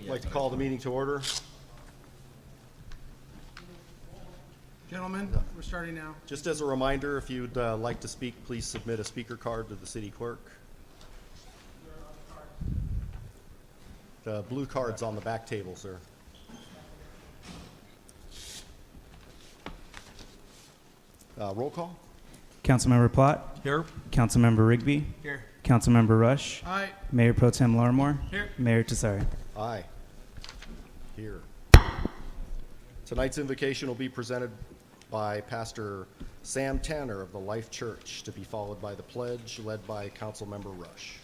I'd like to call the meeting to order. Gentlemen, we're starting now. Just as a reminder, if you'd like to speak, please submit a speaker card to the city clerk. The blue card's on the back table, sir. Roll call. Councilmember Plott. Here. Councilmember Rigby. Here. Councilmember Rush. Aye. Mayor Pro Tem Larimore. Here. Mayor Tessari. Aye. Here. Tonight's invocation will be presented by Pastor Sam Tanner of the Life Church, to be followed by the pledge led by Councilmember Rush.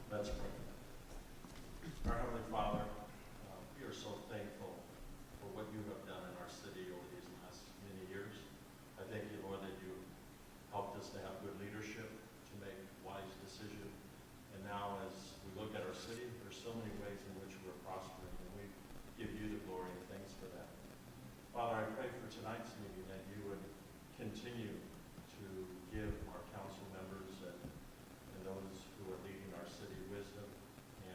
Let's pray. Our Heavenly Father, we are so thankful for what you have done in our city over these last many years. I thank you, Lord, that you helped us to have good leadership, to make wise decisions. And now as we look at our city, there's so many ways in which we're prospering, and we give you the glory and thanks for that. Father, I pray for tonight's meeting that you would continue to give our council members and those who are leading our city wisdom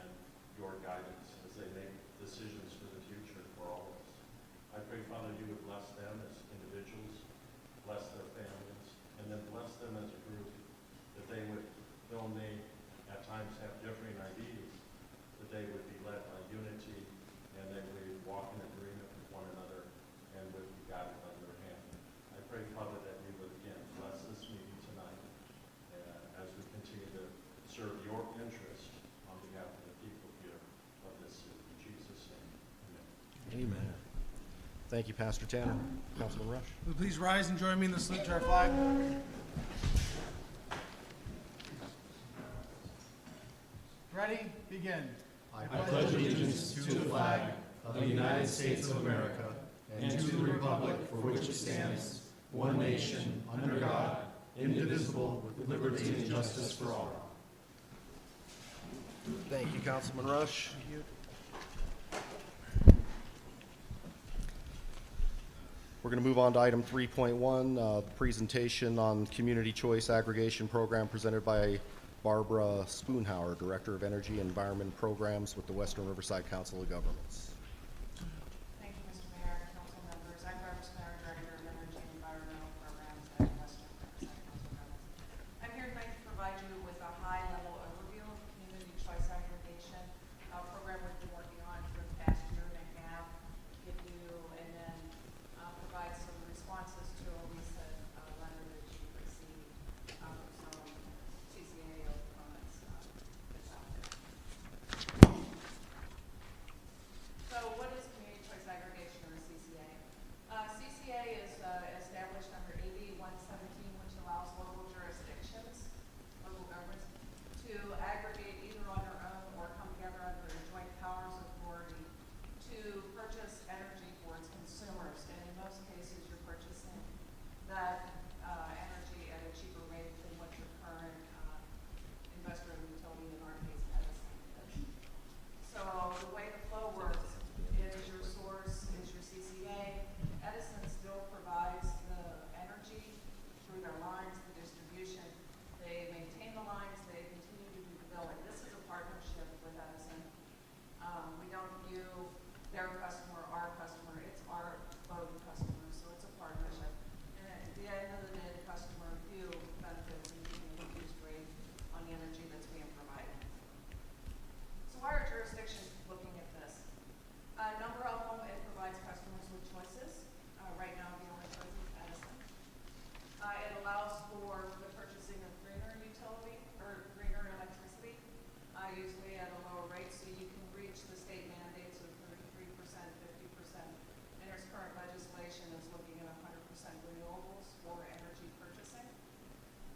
and your guidance as they make decisions for the future for all of us. I pray, Father, you would bless them as individuals, bless their families, and then bless them as a group, that they would, though they at times have differing ideas, that they would be led by unity and they would walk in agreement with one another and would be guided by your hand. I pray, Father, that you would again bless this meeting tonight as we continue to serve your interest on behalf of the people here of this city. In Jesus' name, amen. Amen. Thank you, Pastor Tanner. Councilman Rush. Will you please rise and join me in the salute to our flag? Ready? Begin. I pledge allegiance to the flag of the United States of America and to the republic for which it stands, one nation, under God, indivisible, with liberty and justice for all. Thank you, Councilman Rush. We're going to move on to item 3.1, the presentation on Community Choice Aggregation Program presented by Barbara Spoonhauer, Director of Energy and Environment Programs with the Western Riverside Council of Governments. Thank you, Mr. Mayor, council members. I'm Barbara Spoonhauer, Director of Energy and Environmental Programs at Western Riverside Council of Governments. I'm here tonight to provide you with a high-level overview of community choice aggregation program we've been working on for the past year and a half, give you and then provide some responses to a recent letter that you received from some CCAO comments that's out there. So what is community choice aggregation, or CCA? CCA is established under AB 117, which allows local jurisdictions, local governments, to aggregate either on their own or come together under a joint powers authority to purchase energy for its consumers. And in most cases, you're purchasing that energy at a cheaper rate than what your current investor in utility, in our case, Edison, is. So the way the flow works is your source is your CCA. Edison still provides the energy through their lines, the distribution. They maintain the lines, they continue to do the billing. This is a partnership with Edison. We don't view their customer, our customer, it's our both customers, so it's a partnership. And at the end of the day, the customer view benefits and getting a reduced rate on the energy that's being provided. So why are jurisdictions looking at this? A number of them, it provides customers with choices. Right now, the only choice is Edison. It allows for the purchasing of greener utility or greener electricity, usually at a lower rate, so you can reach the state mandates of 33%, 50%. And there's current legislation is looking at 100% renewables for energy purchasing.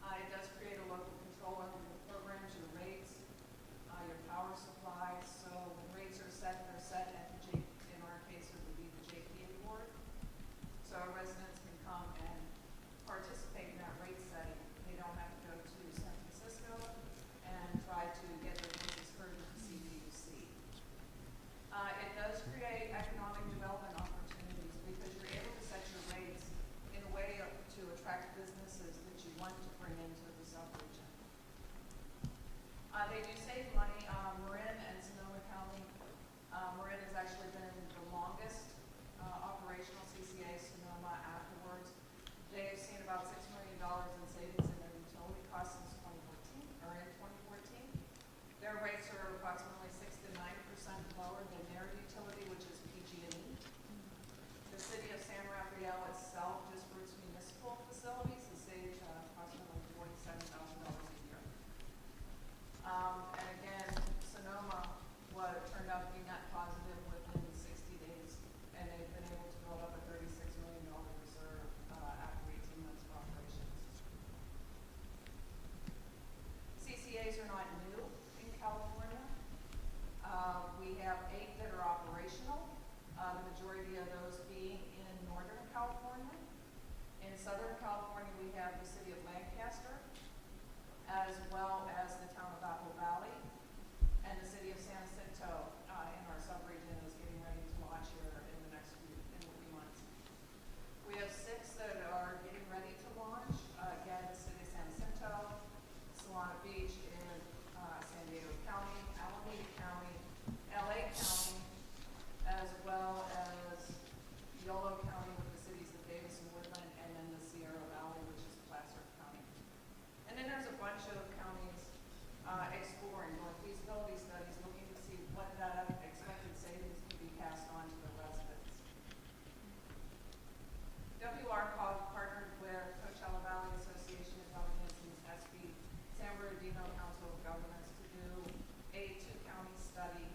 It does create a local control over the programs, your rates, your power supplies. So when rates are set, they're set at the in our case, it would be the JPA board. So our residents can come and participate in that rate setting. They don't have to go to San Francisco and try to get their voices heard with the CPUC. It does create economic development opportunities because you're able to set your rates in a way to attract business Their rates are approximately 6 to 9% lower than their utility, which is PG&E. The city of San Rafael itself, just for its municipal facilities, has saved approximately $47,000 a year. And again, Sonoma turned out to be net positive within 60 days, and they've been able to build up a $36 million reserve after 18 months of operations. CCAs are not new in California. We have 8 that are operational, the majority of those being in Northern California. In Southern California, we have the city of Lancaster, as well as the town of Apple Valley, and the city of San Jacinto in our subregion is getting ready to launch here in the next few months. We have 6 that are getting ready to launch. Again, the city of San Jacinto, Solana Beach in San Diego County, Alameda County, LA County, as well as Yolo County with the cities of Davis and Woodland, and then the Sierra Valley, which is Placer County. And then there's a bunch of counties exploring, doing feasibility studies, looking to see what that expected savings can be passed on to the residents. WRCOG partnered with Coachella Valley Association of Governments and SB San Bernardino Council of Governments to do a 2-county study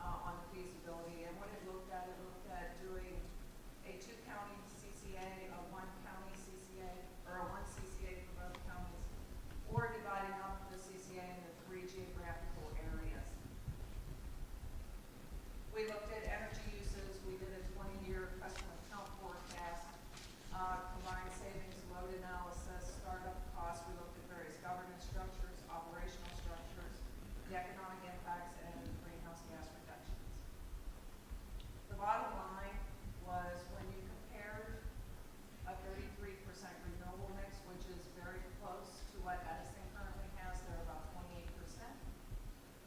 on the feasibility. And what it looked at doing a 2-county CCA, a 1-county CCA, or a 1 CCA for both counties, or dividing up the CCA into 3 geographical areas. We looked at energy uses. We did a 20-year customer account forecast, combined savings, load analysis, startup costs. We looked at various governance structures, operational structures, the economic impacts, and greenhouse gas reductions. The bottom line was when you compared a 33% renewable mix, which is very close to what Edison currently has, they're about 28%.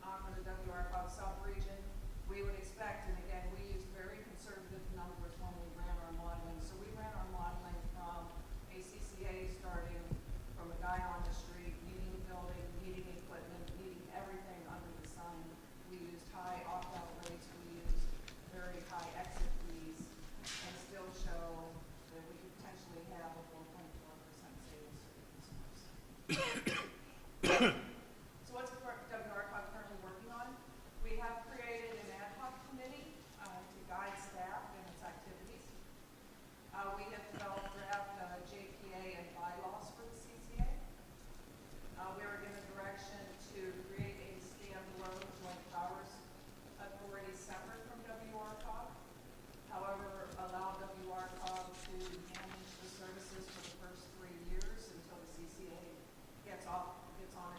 For the WRCOG sub-region, we would expect, and again, we used very conservative numbers when we ran our modeling. So we ran our modeling from a CCA starting from a guy on the street, needing a building, needing equipment, needing everything under the sun. We used high opt-out rates, we used very high exit fees, and still show that we could potentially have a 4.4% savings to consumers. So what's WRCOG currently working on? We have created an ad hoc committee to guide staff in its activities. We have developed draft JPA and bylaws for the CCA. We are given direction to create a standalone joint powers authority separate from WRCOG. However, allow WRCOG to manage the services for the first 3 years until the CCA gets on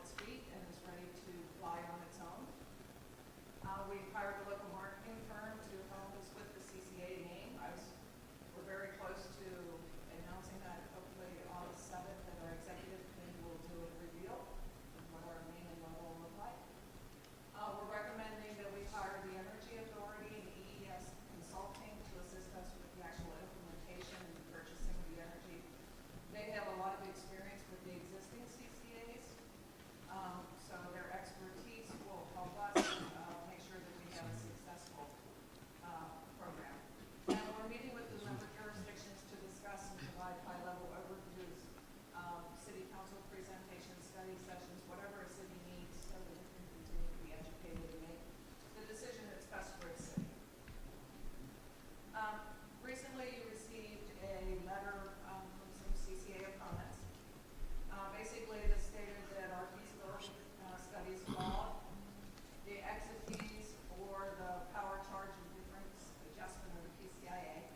its feet and is ready to fly on its own. We hired a local marketing firm to help us with the CCA name. We're very close to announcing that hopefully August 7th at our executive committee will do a reveal of what our name and logo will look like. We're recommending that we hire the Energy Authority and EES Consulting to assist us with the actual implementation and purchasing of the energy. They have a lot of experience with the existing CCAs, so their expertise will help us make sure that we have a successful program. And we're meeting with the member jurisdictions to discuss and provide high-level overviews, city council presentations, study sessions, whatever a city needs so that it can continue to be educated and make the decision that's best for its city. Recently, you received a letter from some CCA opponents. Basically, this stated that our feasibility studies flawed. The exit fees for the power charge and difference adjustment of the PCIA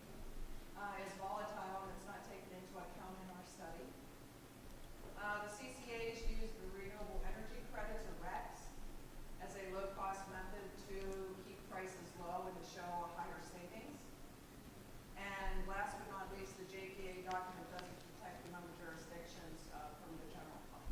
is volatile and it's not taken into account in our study. The CCAs use the renewable energy credits or RECs as a low-cost method to keep prices low and to show a higher savings. And last but not least, the JPA document doesn't protect the member jurisdictions from the general fund.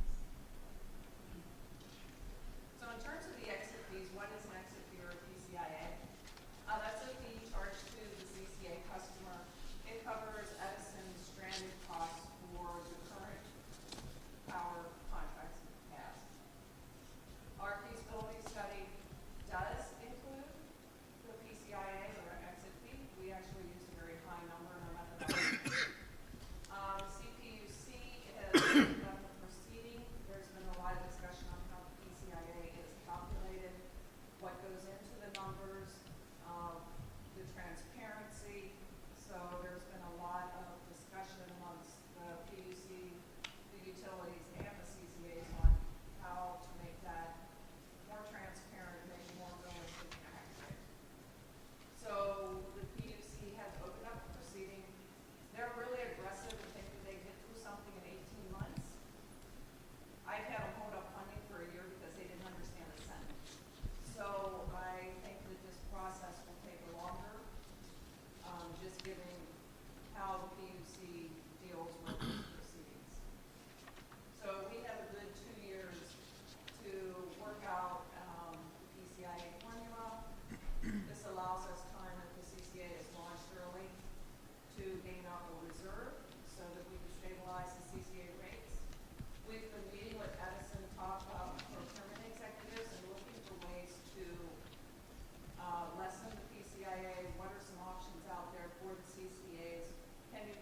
lessen the PCIA? What are some options out there for the CCAs? Can you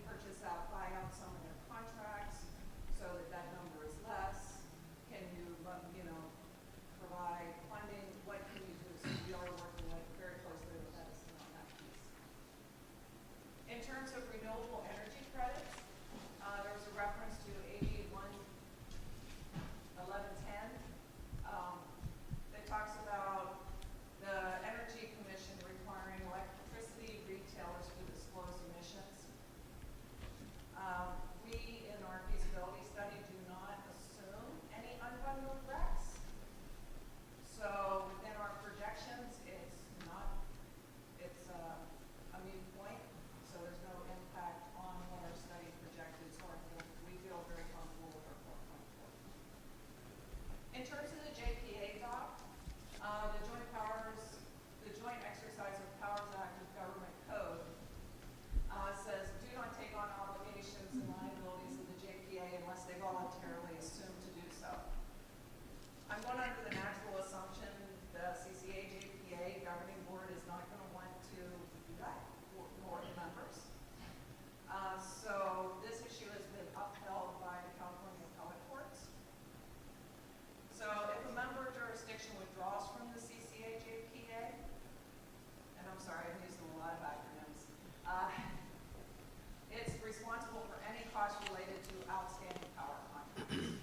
buy out some of their contracts so that that number is less? Can you, provide funding? What can you do? So we are working very closely with Edison on that piece. In terms of renewable energy credits, there was a reference to AB 1110. That talks about the Energy Commission requiring electricity retailers to disclose emissions. We, in our feasibility study, do not assume any unbundled recs. So in our projections, it's a moot point. So there's no impact on what our study projected. So we feel very comfortable with our 4.4. In terms of the JPA doc, the Joint Exercise of Powers Act of Government Code says do not take on obligations and liabilities of the JPA unless they voluntarily assume to do so. I'm going under the natural assumption the CCA JPA governing board is not going to want to do that for board members. So this issue has been upheld by the California appellate courts. So if a member jurisdiction withdraws from the CCA JPA, and I'm sorry, I'm using a lot of acronyms, it's responsible for any costs related to outstanding power contracts.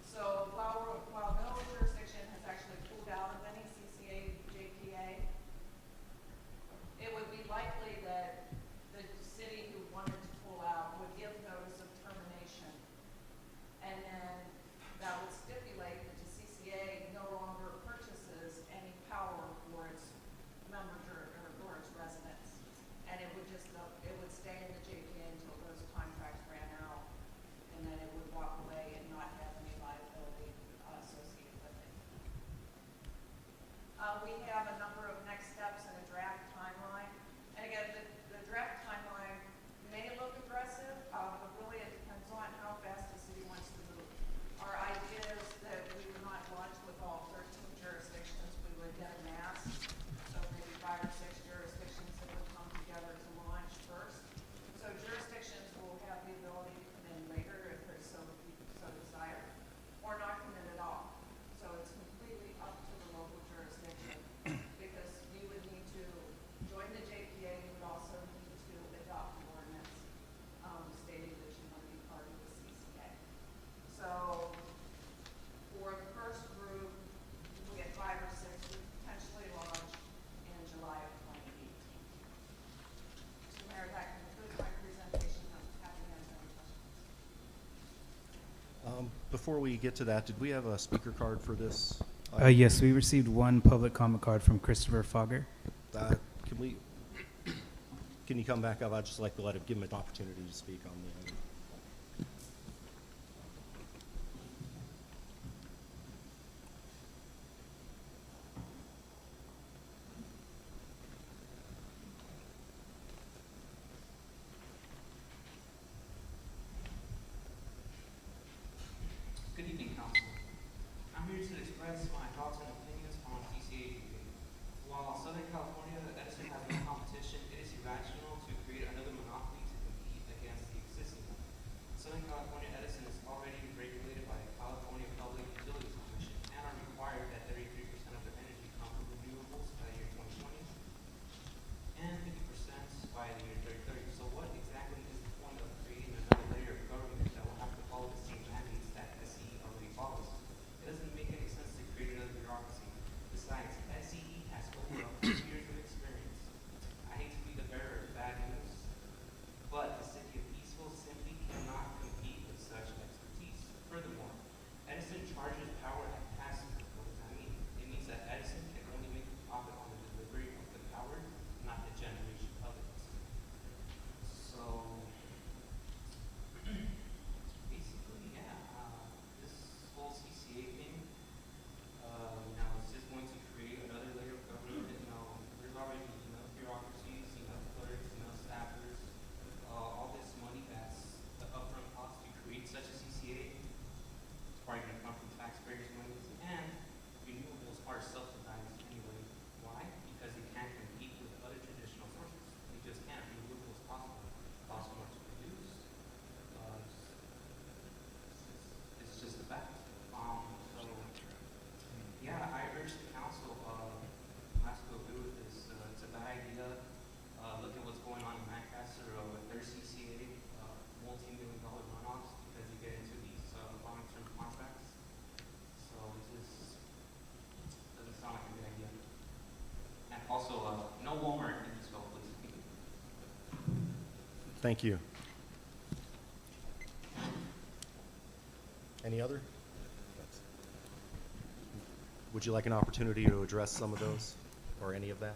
So while no jurisdiction has actually pulled out of any CCA JPA, it would be likely that the city who wanted to pull out would give notice of termination, and then that would stipulate that the CCA no longer purchases any power for its or its residents, and it would stay in the JPA until those contracts ran out, and then it would walk away and not have any liability associated with it. We have a number of next steps and a draft timeline. And again, the draft timeline may look aggressive, but really it depends on how fast the city wants to move. Our idea is that we would not launch with all 13 jurisdictions. We would get a mass, so maybe 5 or 6 jurisdictions that would come together to launch first. So jurisdictions will have the ability to come in later if they're so desire, or not come in at all. So it's completely up to the local jurisdiction, because you would need to join the JPA. You would also need to adopt an ordinance stating that you want to be part of the CCA. So for the first group, we'll get 5 or 6. We potentially launch in July of 2018. So Mayor, that concludes my presentation. I'm happy to answer any questions. Before we get to that, did we have a speaker card for this? Yes, we received one public comment card from Christopher Fogger. Can you come back up? I'd just like to give him an opportunity to speak on the item. Good evening, Council. I'm here to express my thoughts and opinions on CCA. While Southern California Edison has no competition, it is irrational to create another monopoly to compete against the existing one. Thank you. Any other? Would you like an opportunity to address some of those or any of that?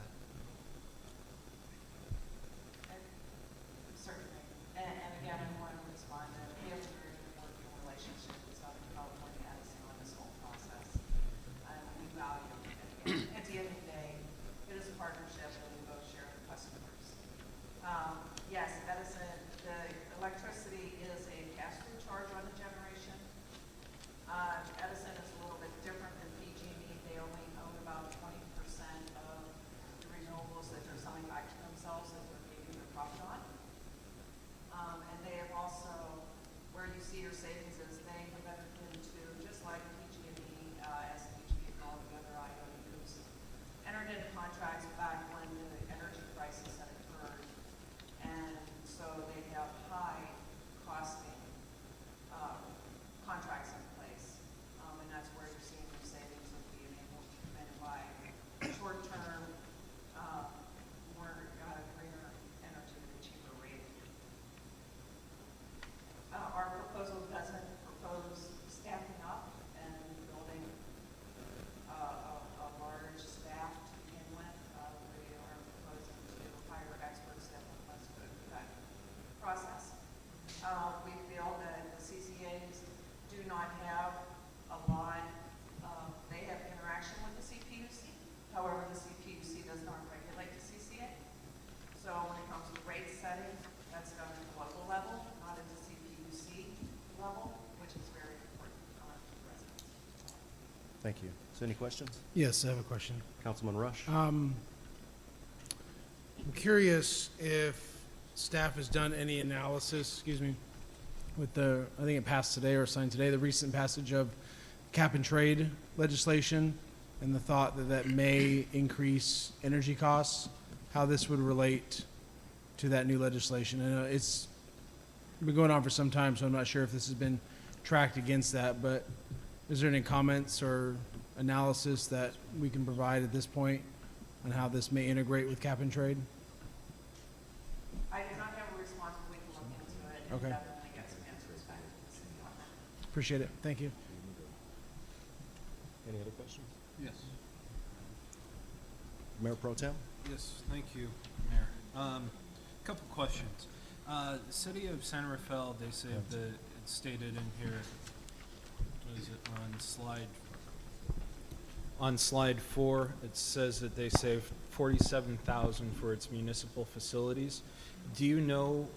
Certainly. And again, I want to respond that we have a very good working relationship with Southern California Edison on this whole process. And we value it. And at the end of the day, it is a partnership and we both share the customers. Yes, Edison, the electricity is a pass-through charge on the generation. Edison is a little bit different than PG&E. They only own about 20% of the renewables that they're selling back to themselves that they're keeping their profit on. And they have also, where you see your savings is they have entered into, just like PG&E, SPG, and all the other IOUs, entered into contracts back when the energy crisis had occurred. And so they have high costing contracts in place. And that's where you're seeing your savings of being able to come in and buy short-term, more greener energy at a cheaper rate. Our proposal doesn't propose staffing up and building a large staff to begin with. We are proposing to hire experts that will help us go through that process. We feel that the CCAs do not have a lot, they have interaction with the CPUC. However, the CPUC does not regulate the CCA. So when it comes to rate setting, that's done at the local level, not at the CPUC level, which is very important to residents. Thank you. So any questions? Yes, I have a question. Councilman Rush? I'm curious if staff has done any analysis, with the, I think it passed today or signed today, the recent passage of cap and trade legislation and the thought that that may increase energy costs, how this would relate to that new legislation. I know it's been going on for some time, so I'm not sure if this has been tracked against that, but is there any comments or analysis that we can provide at this point on how this may integrate with cap and trade? I do not have a response, but we can look into it and Okay. definitely get some answers back to the city on that. Appreciate it. Thank you. Any other questions? Yes. Mayor Pro Tem? Yes, thank you, Mayor. Couple questions. The city of San Rafael, they say that it's stated in here, what is it, on slide 4, it says that they saved $47,000 for its municipal facilities. Do you know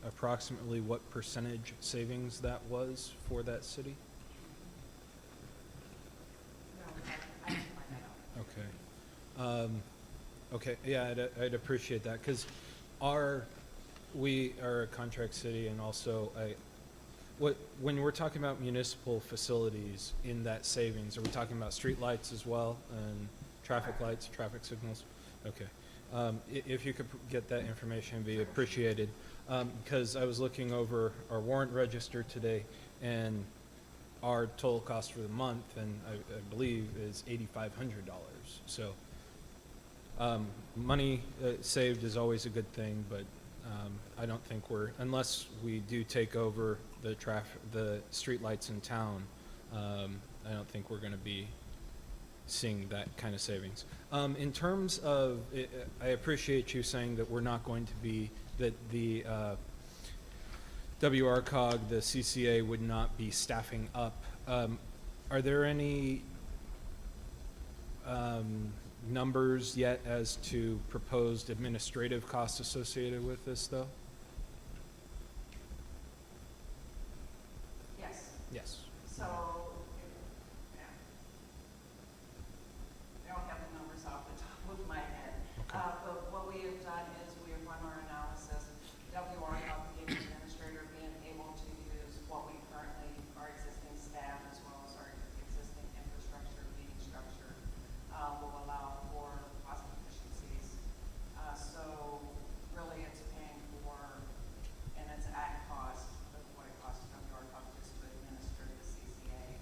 approximately what percentage savings that was for that city? No, I can find that out. Okay. Okay, yeah, I'd appreciate that, because we are a contract city, and also when we're talking about municipal facilities in that savings, are we talking about street lights as well, and traffic lights, traffic signals? Okay. If you could get that information, it'd be appreciated, because I was looking over our warrant register today, and our total cost for the month, and I believe, is $8,500. So money saved is always a good thing, but I don't think unless we do take over the street lights in town, I don't think we're going to be seeing that kind of savings. In terms of, I appreciate you saying that we're not going to be, that the WRCOG, the CCA, would not be staffing up. Are there any numbers yet as to proposed administrative costs associated with this, though? Yes. Yes. So, yeah. I don't have the numbers off the top of my head. Okay. But what we have done is we have run our analysis. WRCOG, the administrator, being able to use what we currently, our existing staff, as well as our existing infrastructure, meeting structure, will allow for cost efficiencies. So really it's paying for, and it's at cost of what it costs WRCOG just to administer the CCA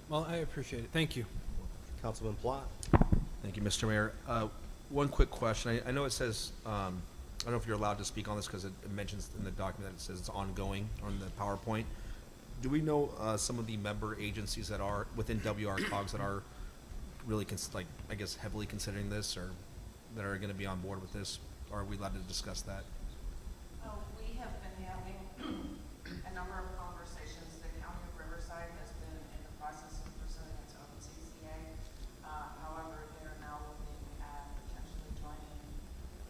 Well, I appreciate it. Thank you. Councilman Plott? Thank you, Mr. Mayor. One quick question. I know it says, I don't know if you're allowed to speak on this because it mentions in the document that it says it's ongoing on the PowerPoint. Do we know some of the member agencies that are within WRCOGS that are really, I guess, heavily considering this or that are going to be on board with this? Are we allowed to discuss that? We have been having a number of conversations. The County of Riverside has been in the process of pursuing its own CCA. However, they're now looking at potentially joining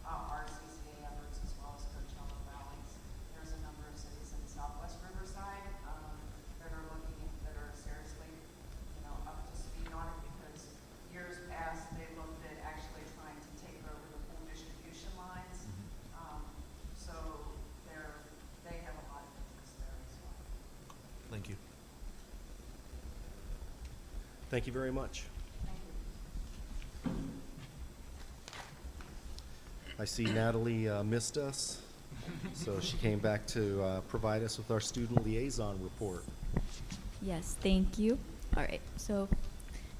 our CCA efforts as well as Coachella Valley's. There's a number of cities in Southwest Riverside that are seriously, up to speed on it because years past they looked at actually trying to take over the pool distribution lines. So they have a lot of interest there as well. Thank you. Thank you very much. Thank you. I see Natalie missed us, so she came back to provide us with our student liaison report. Yes, thank you. All right, so,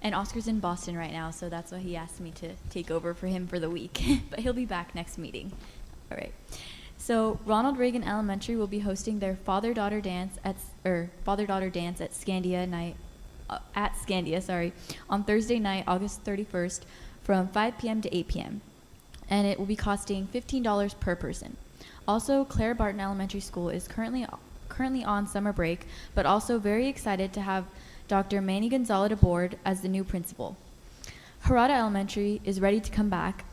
and Oscar's in Boston right now, so that's why he asked me to take over for him for the week, but he'll be back next meeting. All right. So Ronald Reagan Elementary will be hosting their father-daughter dance at Scandia night on Thursday night, August 31st, from 5 p.m. to 8 p.m. And it will be costing $15 per person. Also, Claire Barton Elementary School is currently on summer break, but also very excited to have Dr. Manny Gonzalez aboard as the new principal. Harada Elementary is ready to come back.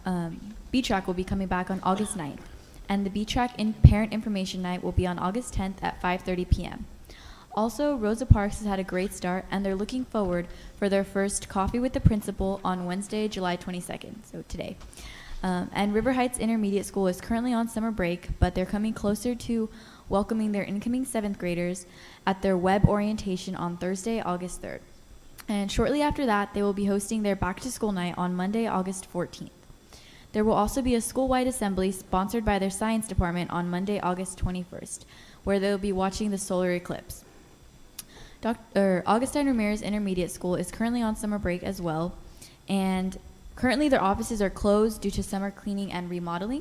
B-Track will be coming back on August 9th, and the B-Track Parent Information Night will be on August 10th at 5:30 p.m. Also, Rosa Parks has had a great start, and they're looking forward for their first Coffee with the Principal on Wednesday, July 22nd, so today. And River Heights Intermediate School is currently on summer break, but they're coming closer to welcoming their incoming 7th graders at their web orientation on Thursday, August 3rd. And shortly after that, they will be hosting their back-to-school night on Monday, August 14th. There will also be a school-wide assembly sponsored by their science department on Monday, August 21st, where they'll be watching the solar eclipse. Augustine Ramirez Intermediate School is currently on summer break as well, and currently their offices are closed due to summer cleaning and remodeling.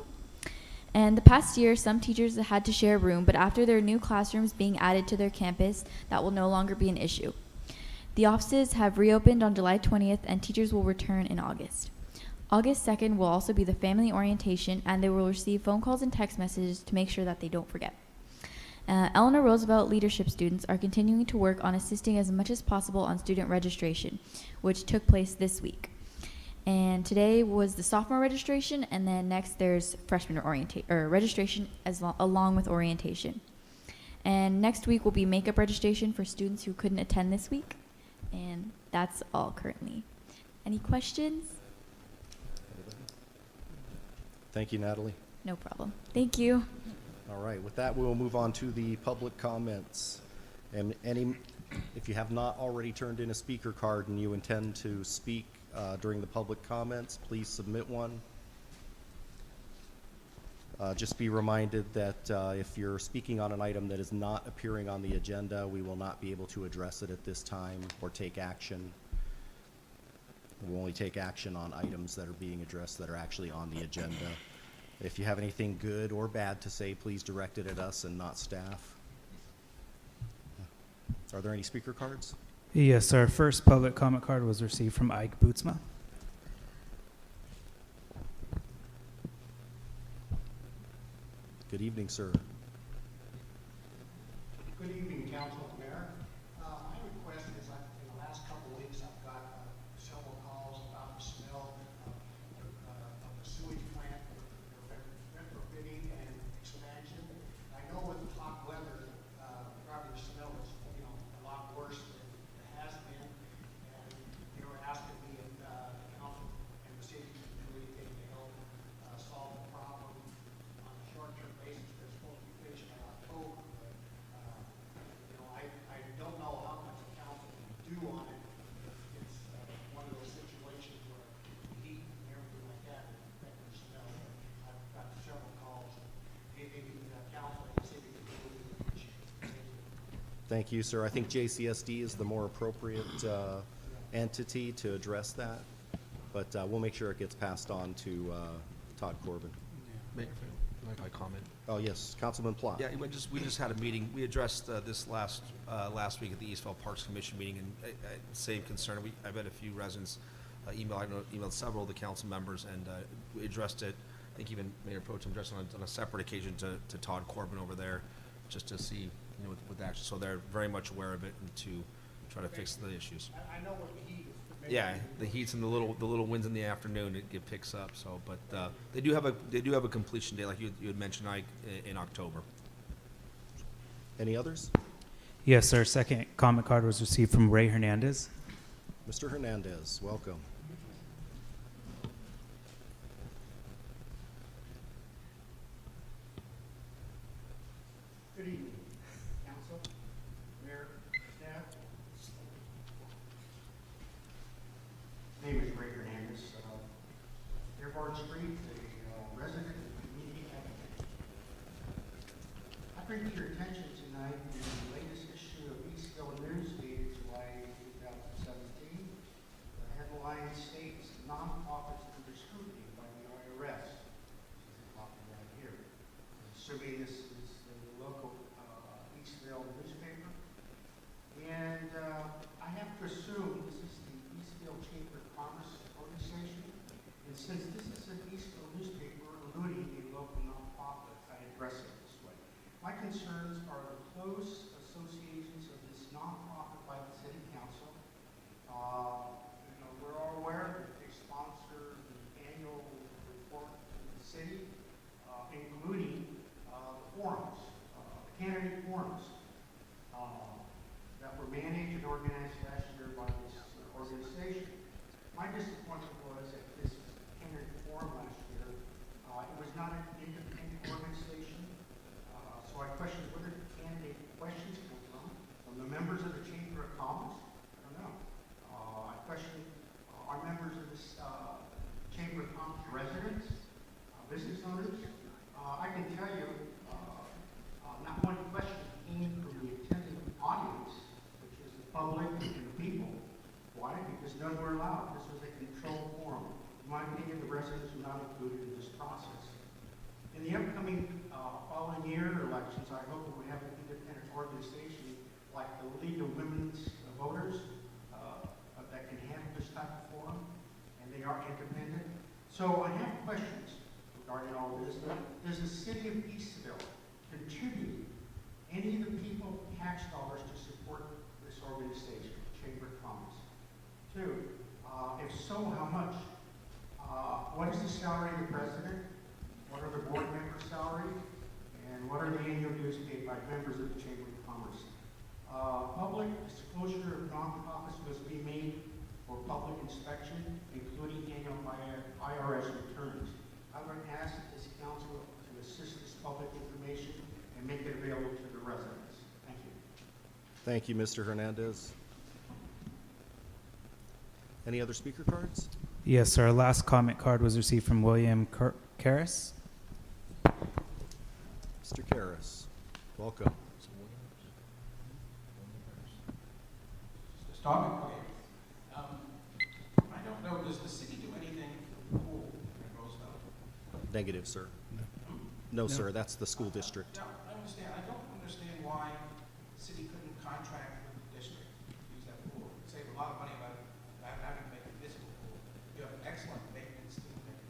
And the past year, some teachers had to share a room, but after their new classrooms being added to their campus, that will no longer be an issue. The offices have reopened on July 20th, and teachers will return in August. August 2nd will also be the family orientation, and they will receive phone calls and text messages to make sure that they don't forget. Eleanor Roosevelt leadership students are continuing to work on assisting as much as possible on student registration, which took place this week. And today was the sophomore registration, and then next there's freshman registration along with orientation. And next week will be makeup registration for students who couldn't attend this week. And that's all currently. Any questions? Thank you, Natalie. No problem. Thank you. All right, with that, we will move on to the public comments. And if you have not already turned in a speaker card and you intend to speak during the public comments, please submit one. Just be reminded that if you're speaking on an item that is not appearing on the agenda, we will not be able to address it at this time or take action. We'll only take action on items that are being addressed that are actually on the agenda. If you have anything good or bad to say, please direct it at us and not staff. Are there any speaker cards? Yes, our first public comment card was received from Ike Bootsma. Good evening, sir. Good evening, Council and Mayor. My request is, in the last couple of weeks, I've got several calls about the smell of the sewage plant, retrofitting and expansion. I know with the hot weather, probably the smell is, a lot worse than it has been. And they were asking me if the council and the city can do anything to help solve the problem on a short-term basis. They're supposed to be finished by October, but I Thank you, sir. I think JCSD is the more appropriate entity to address that, but we'll make sure it gets passed on to Todd Corbin. May I comment? Oh, yes, Councilman Plott. Yeah, we just had a meeting. We addressed this last week at the Eastvale Parks Commission meeting, and same concern. I've had a few residents emailed several of the council members, and we addressed it. I think even Mayor Pro Tem addressed it on a separate occasion to Todd Corbin over there, just to see, with action. So they're very much aware of it and to try to fix the issues. I know what the heat is. Yeah, the heats and the little winds in the afternoon, it picks up. So, but they do have a completion date, like you had mentioned, Ike, in October. Any others? Yes, sir. Second comment card was received from Ray Hernandez. Mr. Hernandez, welcome. Good evening, council, mayor, staff. Name is Ray Hernandez, Airborne Street, a resident and community advocate. I bring to your attention tonight the latest issue of Eastville News dated July 2017. The headline states, "Nonprofits under scrutiny by the IRS." This is a copy right here. Assuming this is the local Eastville newspaper. And I have to assume this is the Eastville Chamber of Commerce organization. And since this is an Eastville newspaper alluding to a local nonprofit, I address it this way. My concerns are the close associations of this nonprofit by the city council. We're all aware that they sponsor the annual report to the city, including the forums, candidate forums that were managed and organized last year by this organization. My disappointment was at this candidate forum last year, it was not an independent organization, so I questioned where the candidate questions come from the members of the Chamber of Commerce? I don't know. I questioned, are members of this Chamber of Commerce residents, business owners? I can tell you, not one question came from the attending audience, which is the public and the people. Why? Because none were allowed. This was a controlled forum. In my opinion, the residents were not included in this process. In the upcoming following year elections, I hope that we have an independent organization like the League of Women's Voters that can handle this type of forum, and they are independent. So I have questions regarding all of this. Does the city of Eastville contribute any of the people tax dollars to support this organization, Chamber of Commerce? Two, if so, how much? What is the salary of the president? What are the board members' salary? And what are the annual dues paid by members of the Chamber of Commerce? Public disclosure of nonprofits must be made for public inspection, including annual IRS returns. I would ask this council to assist this public information and make it available to the residents. Thank you. Thank you, Mr. Hernandez. Any other speaker cards? Yes, sir. Our last comment card was received from William Karras. Mr. Karras, welcome. Stop it. I don't know, does the city do anything for the pool in Roosevelt? Negative, sir. No, sir, that's the school district. Yeah, I understand. I don't understand why the city couldn't contract with the district to use that pool. It'd save a lot of money by having to make a physical pool. You have an excellent maintenance team there.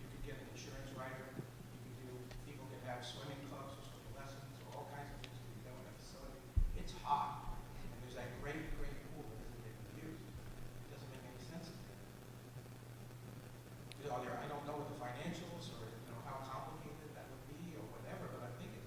You could get an insurance writer. You could do, people could have swimming clubs or swimming lessons or all kinds of things to be done in that facility. It's hot, and there's that great pool that doesn't get used. It doesn't make any sense. I don't know what the financials or how complicated that would be or whatever, but I think it's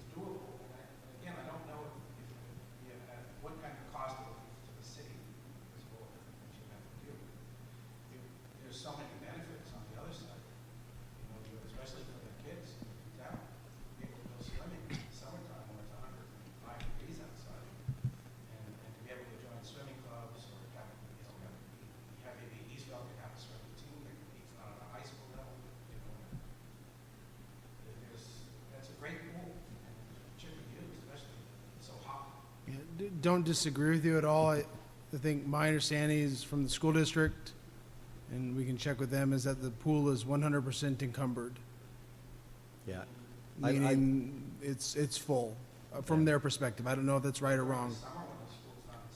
don't disagree with you at all. I think my understanding is from the school district, and we can check with them, is that the pool is 100% encumbered, Yeah. meaning it's full from their perspective. I don't know if that's right or wrong.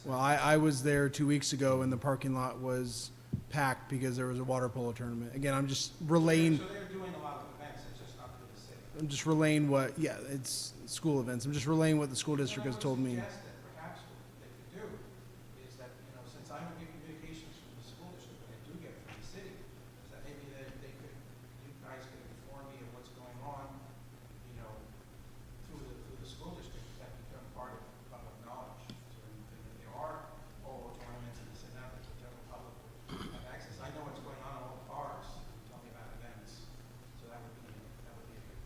Well, I was there 2 weeks ago, and the parking lot was packed because there was a water polo tournament. Again, I'm just relaying. So they're doing a lot of events, it's just not for the city. I'm just relaying what. Yeah, it's school events. I'm just relaying what the school district has told me. What I would suggest that perhaps what they could do is that, you know, since I don't get communications from the school district, but I do get from the city, is that maybe they could, you guys could inform me of what's going on, you know, through the school district, that become part of public knowledge. So if there are polo tournaments and this and that, that the general public would have access. I know what's going on in all the parks, tell me about events, so that would be a good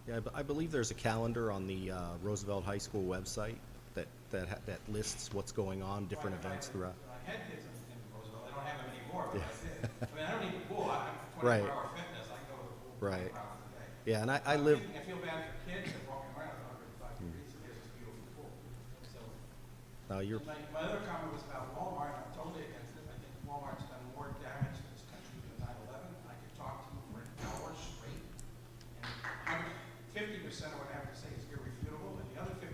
thing. Yeah, I believe there's a calendar on the Roosevelt High School website that lists what's going on, different events throughout. I had kids in Roosevelt, I don't have them anymore, but I did. I mean, I don't need the pool, I'm Right. 24-hour fitness, I go to the pool Right. 24 hours a day. Yeah, and I live, I feel bad for kids that walking around at 105 degrees, and there's this beautiful pool. So, you're, my other comment was about Walmart, I'm totally against it, I think Walmart's done more damage to this country than 9/11. I could talk to you for an hour straight, and 50% of what I have to say is irrefutable, and the other 50%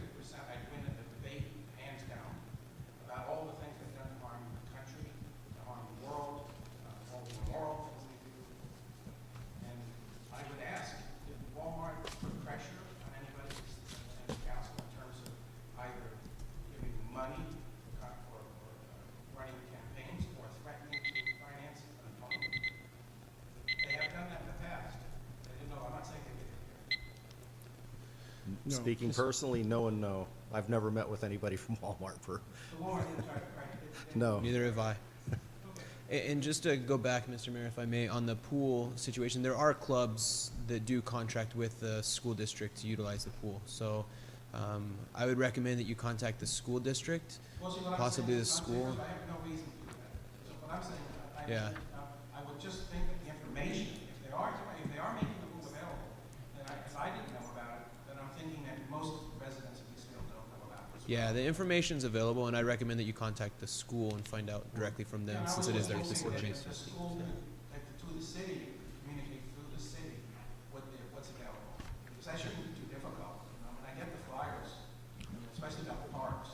I'd win in a debate, hands down, about all the things they've done to harm the country, to harm the world, all the immoral things they do. And I would ask, did Walmart put pressure on anybody in the council in terms of either giving money for running campaigns or threatening to finance an opponent? They have done that in the past. I didn't know, I'm not saying they did it here. No. Speaking personally, no and no. I've never met with anybody from Walmart for, The Walmart didn't try to crack it. no. Neither have I. And just to go back, Mr. Mayor, if I may, on the pool situation, there are clubs that do contract with the school district to utilize the pool. So I would recommend that you contact the school district, Well, see, what I'm possibly saying the is, school. I have no reason to do that. So what I'm saying, Yeah. I would just think that the information, if they are making the pool available, then if I didn't know about it, then I'm thinking that most residents of Eastfield don't know about it. Yeah, the information's available, and I recommend that you contact the school and find out directly from them, Yeah, and I since was it is their just hoping facility. that The school, to the city, communicate through the city what's available. Because that shouldn't be too difficult. You know, when I get the flyers, especially about the parks.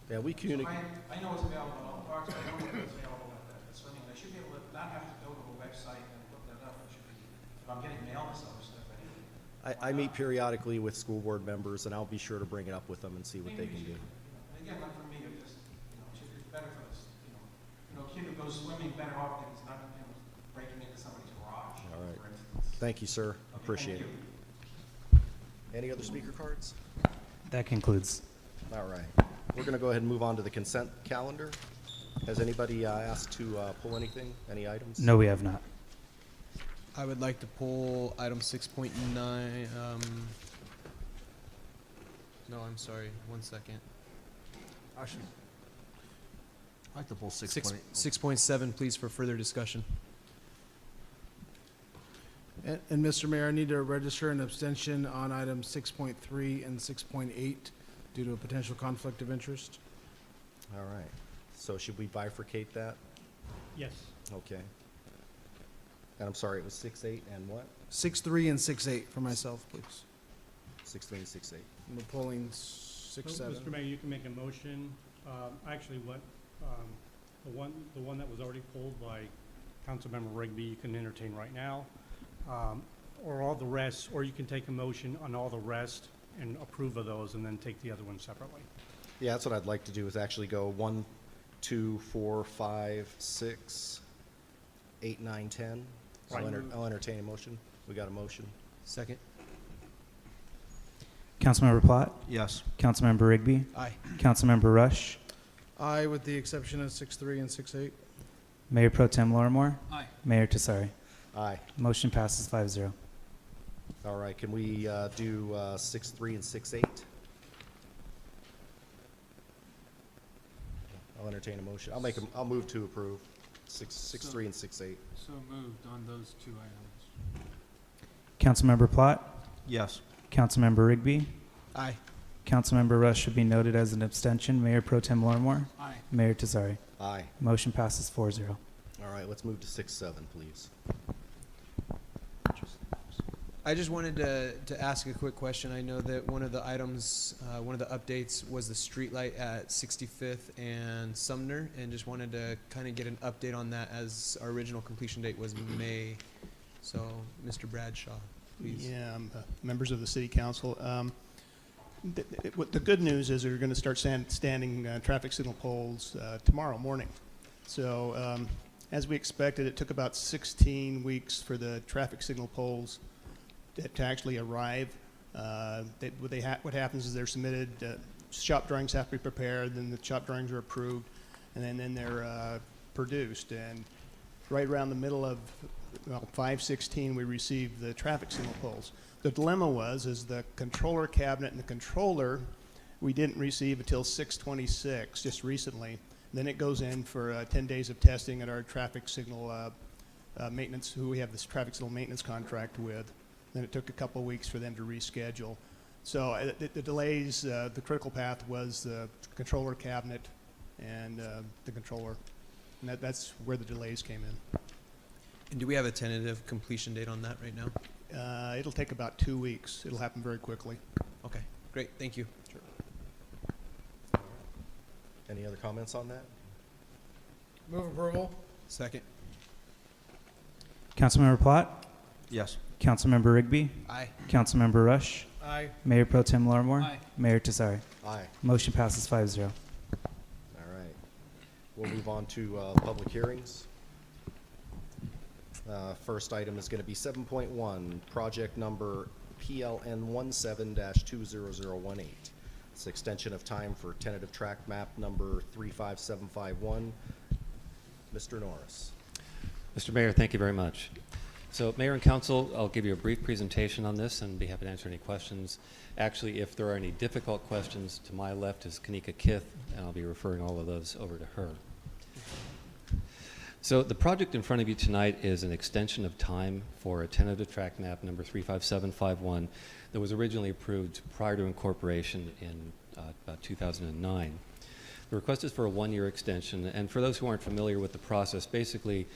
Yeah, we So communicate, I know it's available in all the parks, but I know it's available at the swimming. I should be able to not have to go to a website and look that up. I should be, if I'm getting mail this other stuff, I meet periodically with school board members, and I'll be sure to bring it up with them and see what they can do. And again, not for me, it just, it's better for this, a kid who goes swimming better off than he's not, breaking into somebody's garage, All right. for instance. Thank you, sir. Okay, Appreciate thank it. you. Any other speaker cards? That concludes. All right. We're going to go ahead and move on to the consent calendar. Has anybody asked to pull anything, any items? No, we have not. I would like to pull item 6.9. No, I'm sorry. 1 second. Actually, I'd like to pull 6.7, please, for further discussion. And Mr. Mayor, I need to register an abstention on items 6.3 and 6.8 due to a potential conflict of interest. All right. So should we bifurcate that? Yes. Okay. And I'm sorry, it was 6.8 and what? 6.3 and 6.8 for myself, please. 6.3 and 6.8. And we're pulling 6.7. Mr. Mayor, you can make a motion. Actually, the one that was already pulled by Councilmember Rigby, you can entertain right now. Or all the rest, or you can take a motion on all the rest and approve of those and then take the other one separately. Yeah, that's what I'd like to do, is actually go 1, 2, 4, 5, 6, 8, 9, 10. So Right. I'll entertain a motion. We got a motion. Second. Councilmember Plott, Yes. Councilmember Rigby, Aye. Councilmember Rush, Aye, with the exception of 6.3 and 6.8. Mayor Pro Tem Lorimore, Aye. Mayor Tessari. Aye. Motion passes 5-0. All right, can we do 6.3 and 6.8? I'll entertain a motion. I'll move to approve 6.3 and 6.8. So moved on those two items. Councilmember Plott, Yes. Councilmember Rigby, Aye. Councilmember Rush should be noted as an abstention. Mayor Pro Tem Larimore. Aye. Mayor Tesari. Aye. Motion passes 4-0. All right, let's move to 6-7, please. I just wanted to ask a quick question. I know that one of the items, one of the updates was the streetlight at 65th and Sumner, and just wanted to kind of get an update on that as our original completion date was May. So, Mr. Bradshaw, please. Yeah, members of the city council. The good news is they're going to start standing traffic signal poles tomorrow morning. So, as we expected, it took about 16 weeks for the traffic signal poles to actually arrive. What happens is they're submitted, shop drawings have to be prepared, then the shop drawings are approved, and then they're produced. And right around the middle of 5/16, we received the traffic signal poles. The dilemma was the controller cabinet and the controller we didn't receive until 6/26, just recently. Then it goes in for 10 days of testing at our traffic signal maintenance, who we have this traffic signal maintenance contract with. Then it took a couple of weeks for them to reschedule. So the delays, the critical path was the controller cabinet and the controller. And that's where the delays came in. And do we have a tentative completion date on that right now? It'll take about 2 weeks. It'll happen very quickly. Okay, great, thank you. Sure. Any other comments on that? Move approval. Second. Councilmember Plott, Yes. Councilmember Rigby, Aye. Councilmember Rush, Aye. Mayor Pro Tem Larimore. Aye. Mayor Tesari. Aye. Motion passes 5-0. All right. We'll move on to public hearings. First item is going to be 7.1, project number PLN 17-20018. It's extension of time for tentative track map number 35751. Mr. Norris. Mr. Mayor, thank you very much. So, Mayor and Council, I'll give you a brief presentation on this and be happy to answer any questions. Actually, if there are any difficult questions, to my left is Kanika Kith, and I'll be referring all of those over to her. So, the project in front of you tonight is an extension of time for a tentative track map number 35751 that was originally approved prior to incorporation in about 2009. The request is for a 1-year extension, and for those who aren't familiar with the process, basically,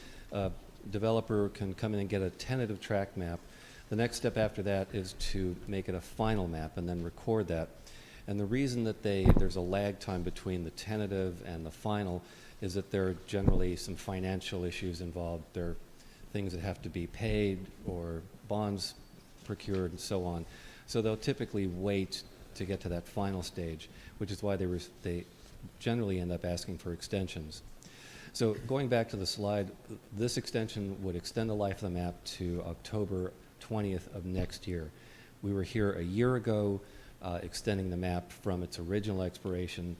developer can come in and get a tentative track map. The next step after that is to make it a final map and then record that. And the reason that there's a lag time between the tentative and the final is that there are generally some financial issues involved. There are things that have to be paid or bonds procured and so on. So they'll typically wait to get to that final stage, which is why they generally end up asking for extensions. So going back to the slide, this extension would extend the life of the map to October 20th of next year. We were here a year ago extending the map from its original expiration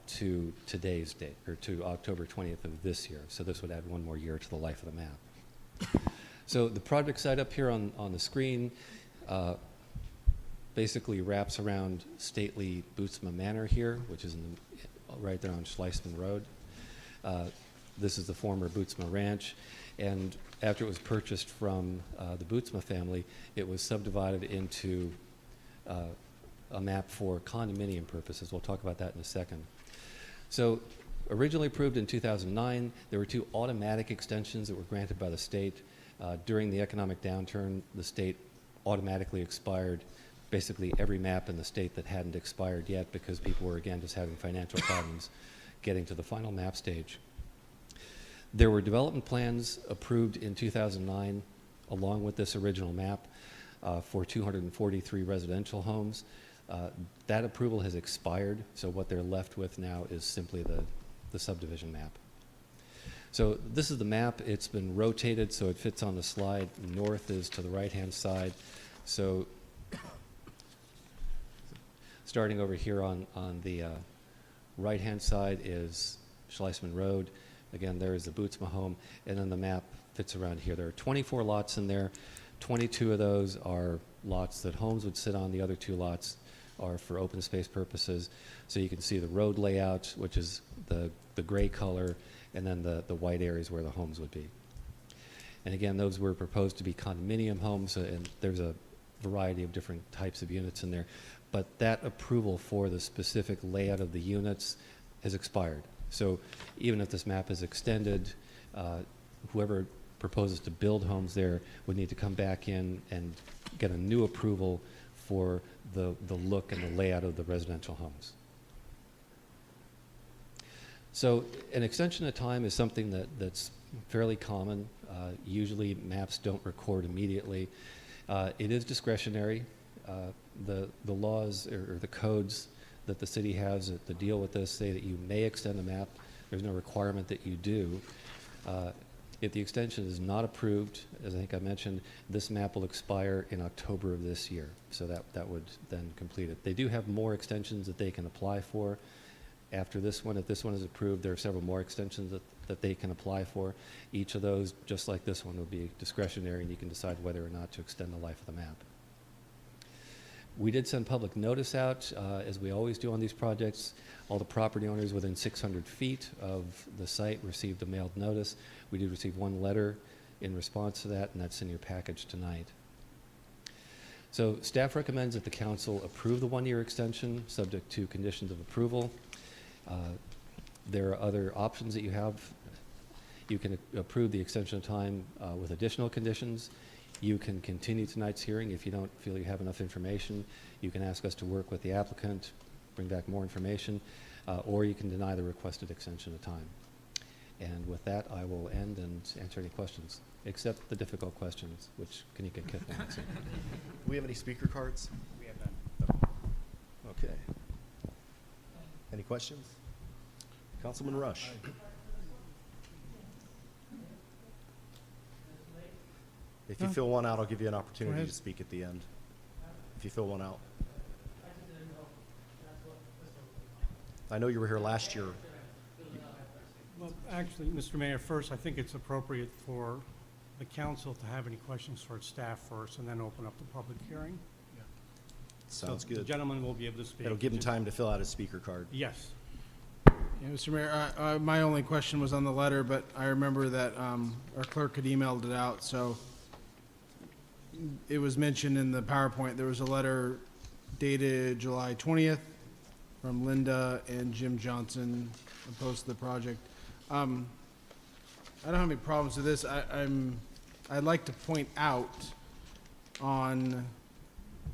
to today's date, or to October 20th of this year. So this would add 1 more year to the life of the map. So the project site up here on the screen basically wraps around stately Bootsma Manor here, which is right there on Schleisman Road. This is the former Bootsma Ranch, and after it was purchased from the Bootsma family, it was subdivided into a map for condominium purposes. We'll talk about that in a second. So, originally approved in 2009, there were 2 automatic extensions that were granted by the state. During the economic downturn, the state automatically expired basically every map in the state that hadn't expired yet because people were, again, just having financial problems getting to the final map stage. There were development plans approved in 2009 along with this original map for 243 residential homes. That approval has expired, so what they're left with now is simply the subdivision map. So this is the map. It's been rotated so it fits on the slide. North is to the right-hand side. So starting over here on the right-hand side is Schleisman Road. Again, there is the Bootsma home, and then the map fits around here. There are 24 lots in there. 22 of those are lots that homes would sit on. The other 2 lots are for open space purposes. So you can see the road layout, which is the gray color, and then the white areas where the homes would be. And again, those were proposed to be condominium homes, and there's a variety of different types of units in there. but that approval for the specific layout of the units has expired. So even if this map is extended, whoever proposes to build homes there would need to come back in and get a new approval for the look and the layout of the residential homes. So an extension of time is something that's fairly common. Usually maps don't record immediately. It is discretionary. The laws or the codes that the city has that deal with this say that you may extend a map. There's no requirement that you do. If the extension is not approved, as I think I mentioned, this map will expire in October of this year. So that would then complete it. They do have more extensions that they can apply for. After this one, if this one is approved, there are several more extensions that they can apply for. Each of those, just like this one, will be discretionary, and you can decide whether or not to extend the life of the map. We did send public notice out, as we always do on these projects. All the property owners within 600 feet of the site received a mailed notice. We did receive one letter in response to that, and that's in your package tonight. So staff recommends that the council approve the one-year extension, subject to conditions of approval. There are other options that you have. You can approve the extension of time with additional conditions. You can continue tonight's hearing if you don't feel you have enough information. You can ask us to work with the applicant, bring back more information, or you can deny the requested extension of time. And with that, I will end and answer any questions, except the difficult questions, which can you get Kip to answer? Do we have any speaker cards? We have none. Okay. Any questions? Councilman Rush. If you fill one out, I'll give you an opportunity ahead. to speak at the end. If you fill one out. I know you were here last year. Well, actually, Mr. Mayor, first, I think it's appropriate for the council to have any questions for its staff first, and then open up the public hearing. Sounds So the good. gentleman will be able to speak. It'll give him time to fill out his speaker card. Yes. Yeah, Mr. Mayor, my only question was on the letter, but I remember that our clerk had emailed it out, so it was mentioned in the PowerPoint. There was a letter dated July 20th from Linda and Jim Johnson opposed to the project. I don't have any problems with this. I'd like to point out on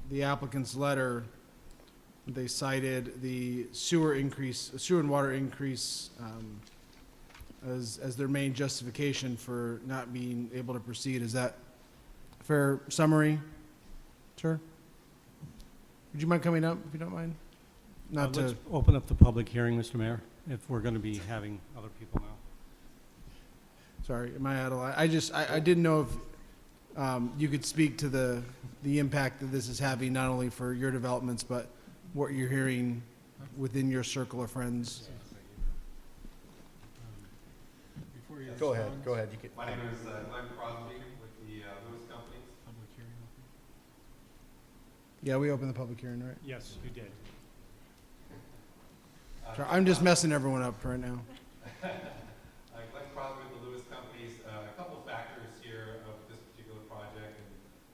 the applicant's letter, they cited the sewer and water increase as their main justification for not being able to proceed. Is that a fair summary, sir? Would you mind coming up, if you don't mind? Not Let's to, open up the public hearing, Mr. Mayor, if we're going to be having other people now. sorry, am I out of line? I didn't know if you could speak to the impact that this is having, not only for your developments, but what you're hearing within your circle of friends. Go ahead. You can. My name is Glenn Crosby with the Lewis Companies. Yeah, we opened the public hearing, right? Yes, you did. Sorry, I'm just messing everyone up right now. Glenn Crosby with the Lewis Companies. A couple factors here of this particular project,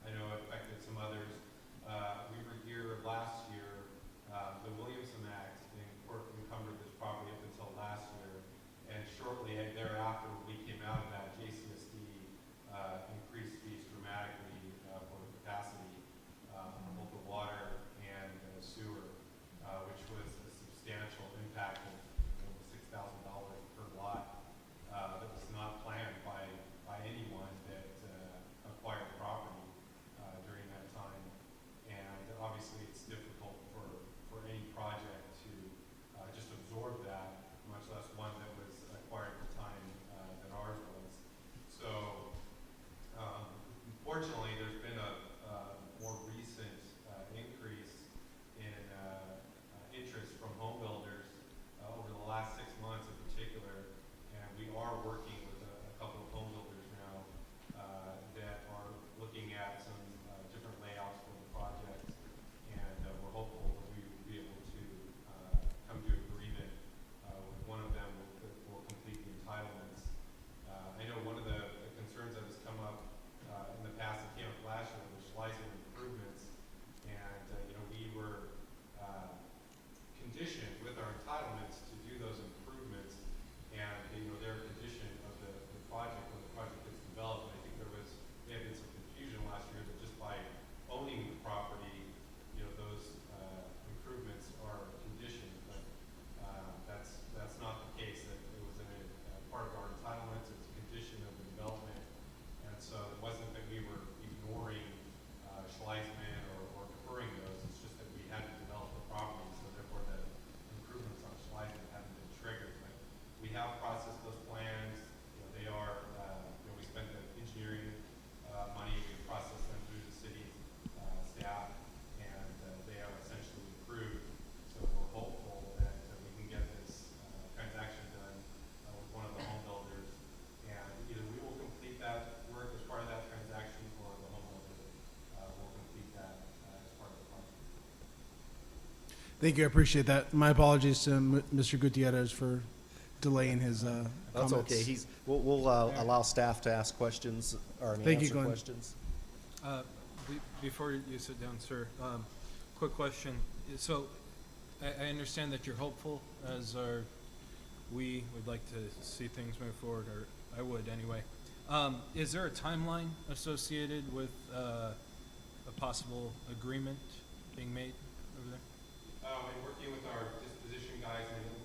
and I know it affected some others. We were here last year. The Williamson Act encumbered this property up until last year, and shortly thereafter, we came out of that. JCSD increased fees dramatically for the capacity of both the water and sewer, which was a substantial impact of over $6,000 per lot. Thank you, I appreciate that. My apologies to Mr. Gutierrez for delaying his That's comments. okay. We'll allow staff to ask questions or Thank you, answer Glenn. questions. Before you sit down, sir, quick question. So I understand that you're hopeful, as are we would like to see things move forward, or I would anyway. Is there a timeline associated with a possible agreement being made over there? And working with our disposition guys, I mean,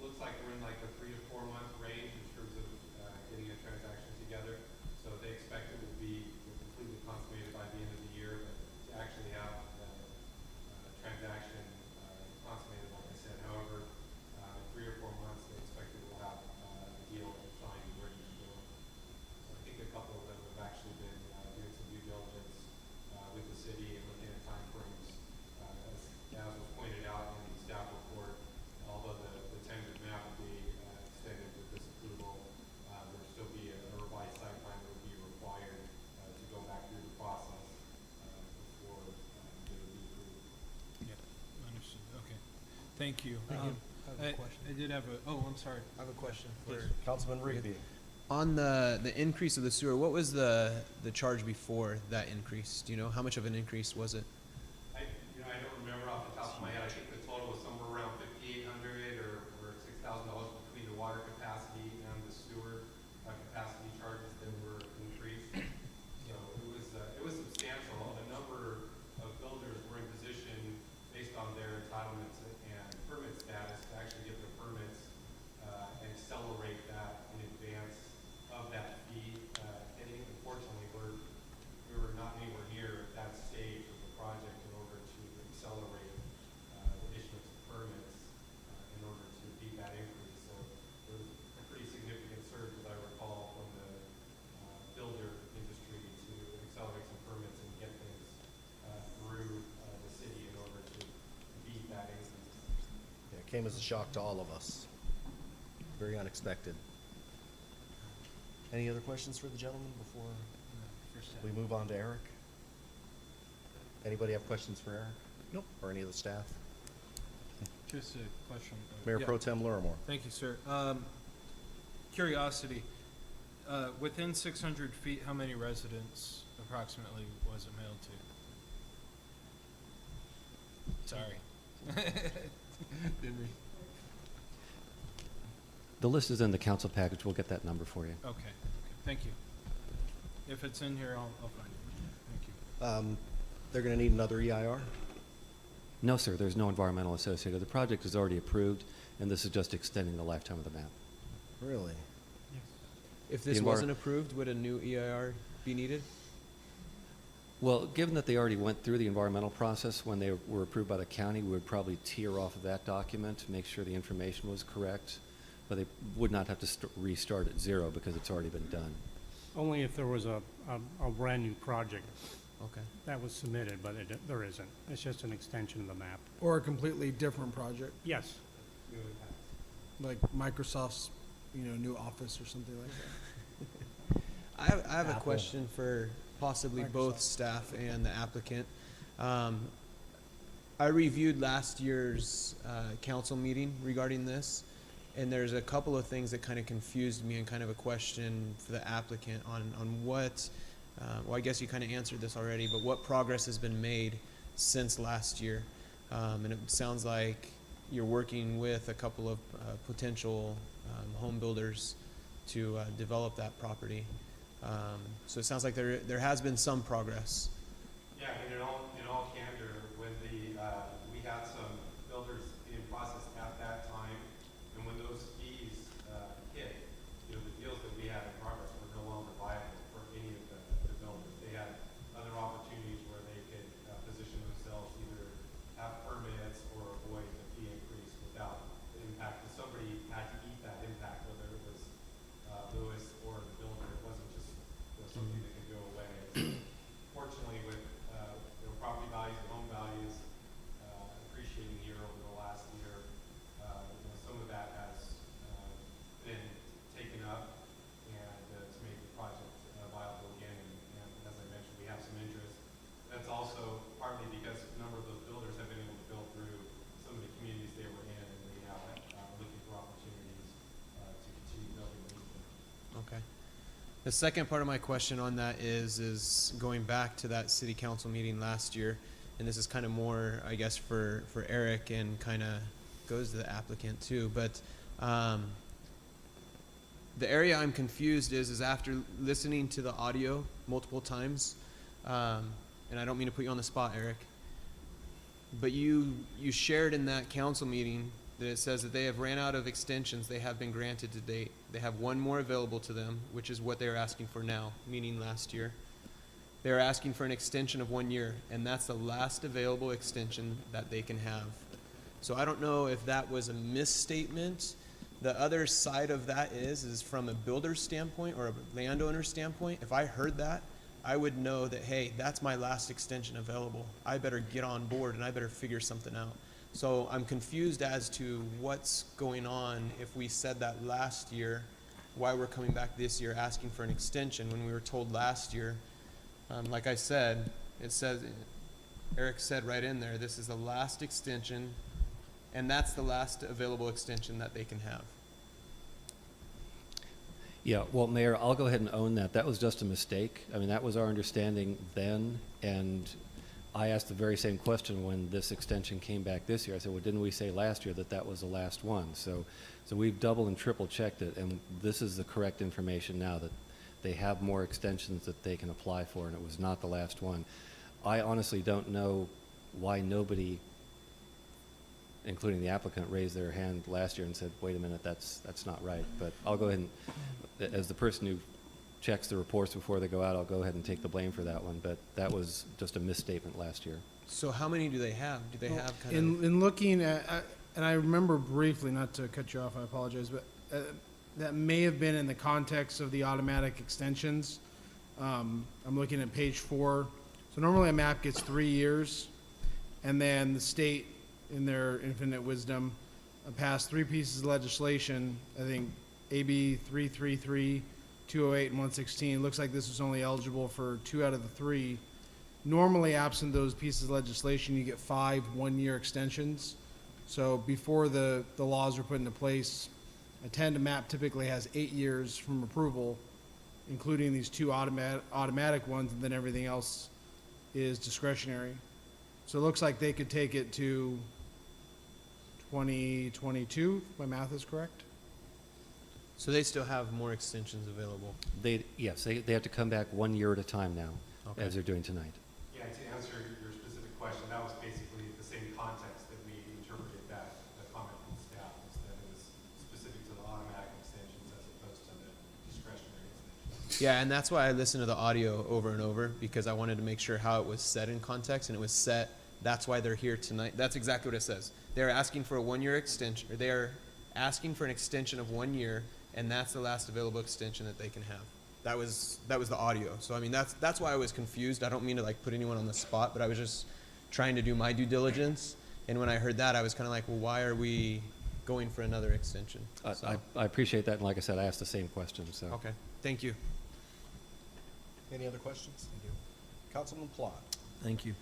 looks like we're in like a 3 to 4 month range in terms of getting a transaction together. So they expect it will be completely consummated by the end of the year, but to actually have a transaction consummated, like I said, however, in 3 or 4 months, they expect it will have a deal signed and ready to go. So I think a couple of them have actually been doing some due diligence with the city and looking at timeframes. As was pointed out in the staff report, although the tentative map would be extended with this approval, there would still be a revised site plan that would be required to go back through the process before it would be approved. Yeah, understood. Okay, thank you. I have a question. I did have I'm sorry. I have a question for Councilman Rigby. on the increase of the sewer. What was the charge before that increase? Do you know how much of an increase was it? I don't remember off the top of my head. I think the total was somewhere around $5,800 or $6,000 between the water capacity and the sewer capacity charges that were increased. So it was substantial. A number of builders were in position based on their entitlements and permit status to actually get their permits and accelerate that in advance of that fee. And unfortunately, we were not anywhere near that stage of the project in order to accelerate the issuance of permits in order to beat that increase. So there was a pretty significant surge, as I recall, from the builder industry to accelerate some permits and get things through the city in order to beat that increase. Yeah, it came as a shock to all of us. Very unexpected. Any other questions for the gentleman before we move on to Eric? Anybody have questions for Eric? Nope. Or any of the staff? Just a question. Mayor Yeah. Pro Tem Larimore. Thank you, sir. Curiosity, within 600 feet, how many residents approximately was it mailed to? Sorry. Didn't we? The list is in the council package. We'll get that number for you. Okay, thank you. If it's in here, I'll find it. Thank you. They're going to need another EIR? No, sir, there's no environmental associated. The project is already approved, and this is just extending the lifetime of the map. Really? If this The wasn't approved, would a new EIR be needed? Well, given that they already went through the environmental process when they were approved by the county, we would probably tier off of that document to make sure the information was correct, but they would not have to restart at zero because it's already been done. Only if there was a brand-new project Okay. that was submitted, but there isn't. It's just an extension of the map. Or a completely different project, Yes. like Microsoft's, new office or something like that. I have a Apple. question for possibly both staff and the applicant. I reviewed last year's council meeting regarding this, and there's a couple of things that kind of confused me and kind of a question for the applicant on what, well, I guess you kind of answered this already, but what progress has been made since last year? And it sounds like you're working with a couple of potential home builders to develop that property. So it sounds like there has been some progress. Yeah, in all candor, when we had some builders in process at that time, and when those fees hit, the deals that we had in progress were no longer viable for any of the builders. They had other opportunities where they could position themselves, either have permits or avoid the fee increase without the impact. Because somebody had to eat that impact, whether it was Lewis or the builder. It wasn't just something that could go away. Fortunately, with The second part of my question on that is going back to that city council meeting last year, and this is kind of more, I guess, for Eric and kind of goes to the applicant too. But the area I'm confused is after listening to the audio multiple times, and I don't mean to put you on the spot, Eric, but you shared in that council meeting that it says that they have ran out of extensions they have been granted to date. They have one more available to them, which is what they're asking for now, meaning last year. They're asking for an extension of 1 year, and that's the last available extension that they can have. So I don't know if that was a misstatement. The other side of that is from a builder's standpoint or a landowner's standpoint, if I heard that, I would know that, hey, that's my last extension available. I better get on board and I better figure something out. So I'm confused as to what's going on if we said that last year, why we're coming back this year asking for an extension when we were told last year. Like I said, it says, Eric said right in there, this is the last extension, and that's the last available extension that they can have. Yeah, well, Mayor, I'll go ahead and own that. That was just a mistake. I mean, that was our understanding then, and I asked the very same question when this extension came back this year. I said, well, didn't we say last year that that was the last one? So we've double and triple checked it, and this is the correct information now, that they have more extensions that they can apply for, and it was not the last one. I honestly don't know why nobody, including the applicant, raised their hand last year and said, wait a minute, that's not right. But I'll go ahead and, as the person who checks the reports before they go out, I'll go ahead and take the blame for that one, but that was just a misstatement last year. So how many do they have? Do they have kind In looking at, and I remember briefly, not to cut you off, I apologize, but that may have been in the context of the automatic extensions. I'm looking at page 4. So normally a map gets 3 years, and then the state, in their infinite wisdom, passed 3 pieces of legislation. I think AB 333, 208, and 116. Looks like this was only eligible for 2 out of the 3. Normally, absent those pieces of legislation, you get 5 one-year extensions. So before the laws were put into place, a tentative map typically has 8 years from approval, including these 2 automatic ones, and then everything else is discretionary. So it looks like they could take it to 2022, if my math is correct. So they still have more extensions available? Yes, they have to come back 1 year at a time now, Okay. as they're doing tonight. Yeah, to answer your specific question, that was basically the same context that we interpreted that, the comment from staff, was that it was specific to the automatic extensions as opposed to the discretionary extensions. Yeah, and that's why I listened to the audio over and over, because I wanted to make sure how it was said in context, and it was set, that's why they're here tonight. That's exactly what it says. They're asking for a 1-year extension, or they're asking for an extension of 1 year, and that's the last available extension that they can have. That was the audio. So I mean, that's why I was confused. I don't mean to like put anyone on the spot, but I was just trying to do my due diligence. And when I heard that, I was kind of like, well, why are we going for another extension? So, I appreciate that, and like I said, I asked the same question, so. okay, thank you. Any other questions? Thank you. Councilman Plott. Thank you.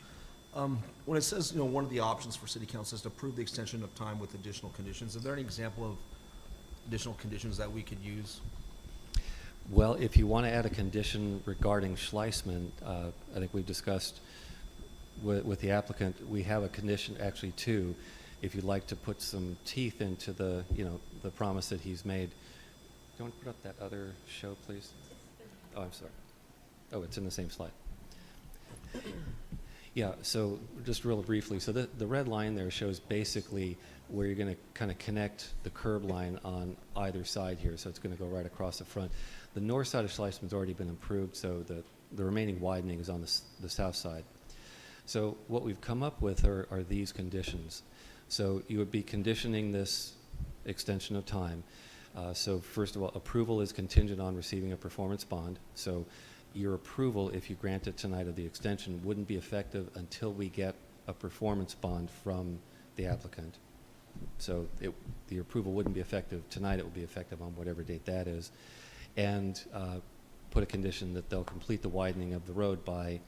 When it says, one of the options for city council is to approve the extension of time with additional conditions, is there any example of additional conditions that we could use? Well, if you want to add a condition regarding Schleisman, I think we've discussed with the applicant, we have a condition, actually 2, if you'd like to put some teeth into the, the promise that he's made. Do you want to put up that other show, please? Oh, I'm sorry. Oh, it's in the same slide. Yeah, so just real briefly, so the red line there shows basically where you're going to kind of connect the curb line on either side here, so it's going to go right across the front. The north side of Schleisman's already been improved, so the remaining widening is on the south side. So what we've come up with are these conditions. So you would be conditioning this extension of time. So first of all, approval is contingent on receiving a performance bond. So your approval, if you grant it tonight of the extension, wouldn't be effective until we get a performance bond from the applicant. So the approval wouldn't be effective tonight. It will be effective on whatever date that is. And put a condition that they'll complete the widening of the road by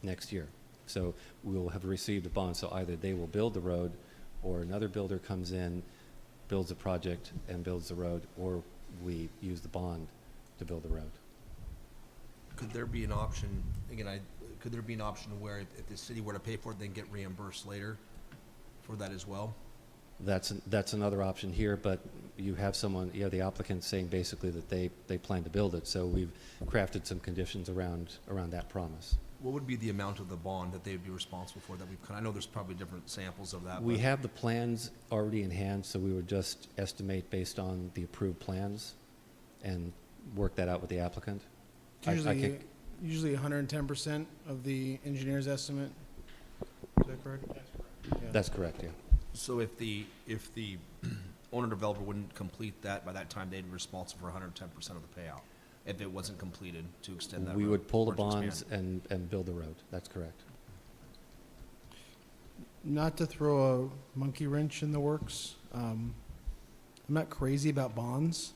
next year. So we'll have received a bond. So either they will build the road, or another builder comes in, builds a project and builds the road, or we use the bond to build the road. Could there be an option, again, could there be an option where if the city were to pay for it, then get reimbursed later for that as well? That's another option here, but you have the applicant saying basically that they plan to build it, so we've crafted some conditions around that promise. What would be the amount of the bond that they would be responsible for that I know there's probably different samples of that. We but- have the plans already in hand, so we would just estimate based on the approved plans and work that out with the applicant. It's I usually, can- usually 110% of the engineer's estimate. Is that correct? Yeah. That's correct, yeah. So if the owner developer wouldn't complete that, by that time they'd be responsible for 110% of the payout, if it wasn't completed to extend that We road would pull the or to bonds expand. and build the road. That's correct. Not to throw a monkey wrench in the works, I'm not crazy about bonds,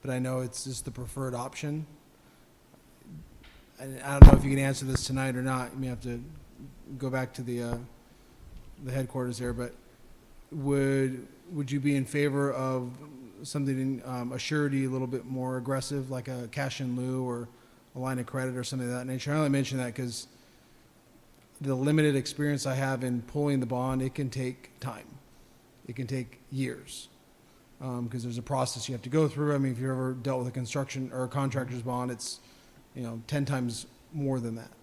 but I know it's just the preferred option. And I don't know if you can answer this tonight or not. You may have to go back to the headquarters there, but would you be in favor of something, a surety a little bit more aggressive, like a cash in lieu or a line of credit or something of that nature? I only mention that because the limited experience I have in pulling the bond, it can take time. It can take years. Because there's a process you have to go through. I mean, if you've ever dealt with a construction or a contractor's bond, it's, 10 times more than that.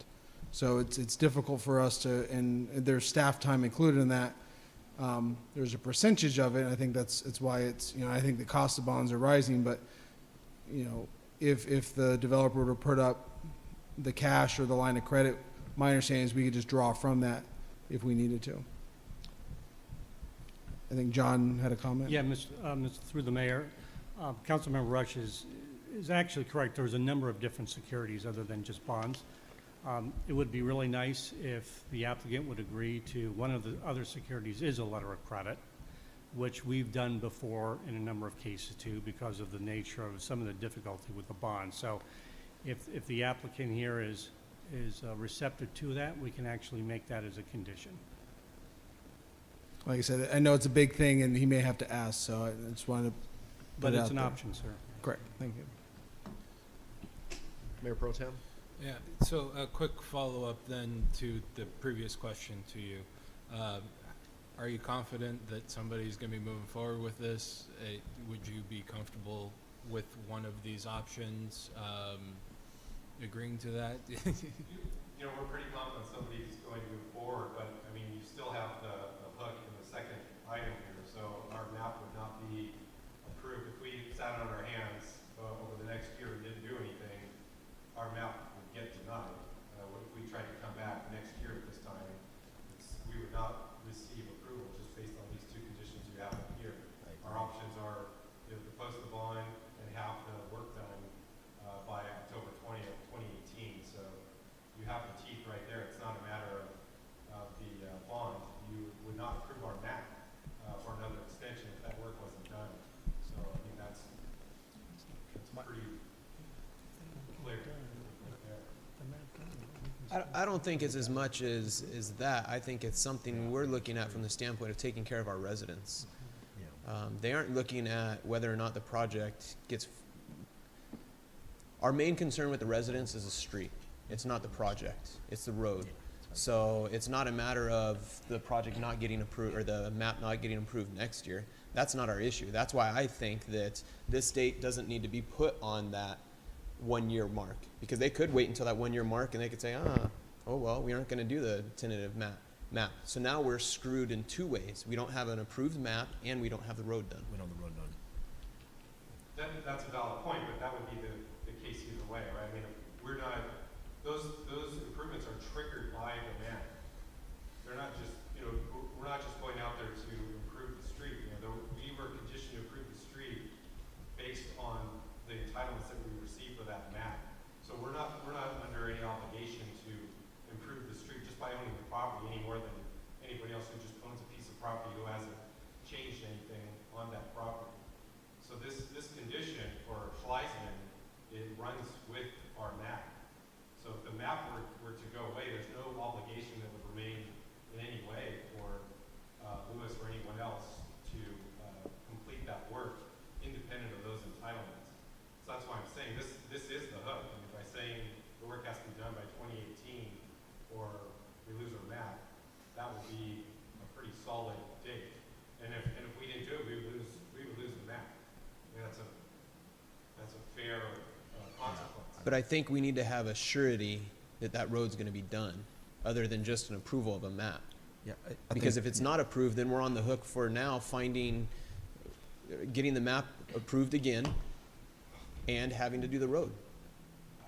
So it's difficult for us to, and there's staff time included in that. There's a percentage of it, and I think it's why it's, I think the cost of bonds are rising, but, if the developer were to put up the cash or the line of credit, my understanding is we could just draw from that if we needed to. I think John had a comment. Yeah, through the mayor, Councilmember Rush is actually correct. There's a number of different securities other than just bonds. It would be really nice if the applicant would agree to one of the other securities is a letter of credit, which we've done before in a number of cases too, because of the nature of some of the difficulty with the bond. So if the applicant here is receptive to that, we can actually make that as a condition. Like I said, I know it's a big thing, and he may have to ask, so I just wanted to put But it it's out an there. option, sir. Correct, thank you. Mayor Pro Tem? Yeah, so a quick follow-up then to the previous question to you. Are you confident that somebody's going to be moving forward with this? Would you be comfortable with one of these options, agreeing to that? We're pretty confident somebody's going to move forward, but, you still have the hook in the second item here, so our map would not be approved. If we sat on our hands over the next year and didn't do anything, our map would get denied. If we tried to come back next year at this time, we would not receive approval just based on these two conditions you have up here. Our options are to post the bond and have the work done by October 20th, 2018. So you have the teeth right there. It's not a matter of the bond. You would not approve our map for another extension if that work wasn't done. So I think that's pretty clear. I don't think it's as much as that. I think it's something we're looking at from the standpoint of taking care of our residents. They aren't looking at whether or not the project gets. Our main concern with the residents is the street. It's not the project. It's the road. So it's not a matter of the project not getting approved or the map not getting approved next year. That's not our issue. That's why I think that this date doesn't need to be put on that 1 year mark, because they could wait until that 1 year mark and they could say, oh well, we aren't going to do the tentative map. So now we're screwed in two ways. We don't have an approved map and we don't have the road done. We don't have the road done. That's a valid point, but that would be the case either way, right? If we're not, those improvements are triggered by the map. They're not just, we're not just going out there to improve the street. We were conditioned to improve the street based on the entitlements that we received for that map. So we're not under any obligation to improve the street just by owning the property any more than anybody else who just owns a piece of property who hasn't changed anything on that property. So this condition for Schleisman, it runs with our map. So if the map were to go away, there's no obligation that would remain in any way for Lewis But I think we need to have a surety that that road's gonna be done, other than just an approval of a map. Yeah, Because if it's not approved, then we're on the hook for now getting the map approved again and having to do the road.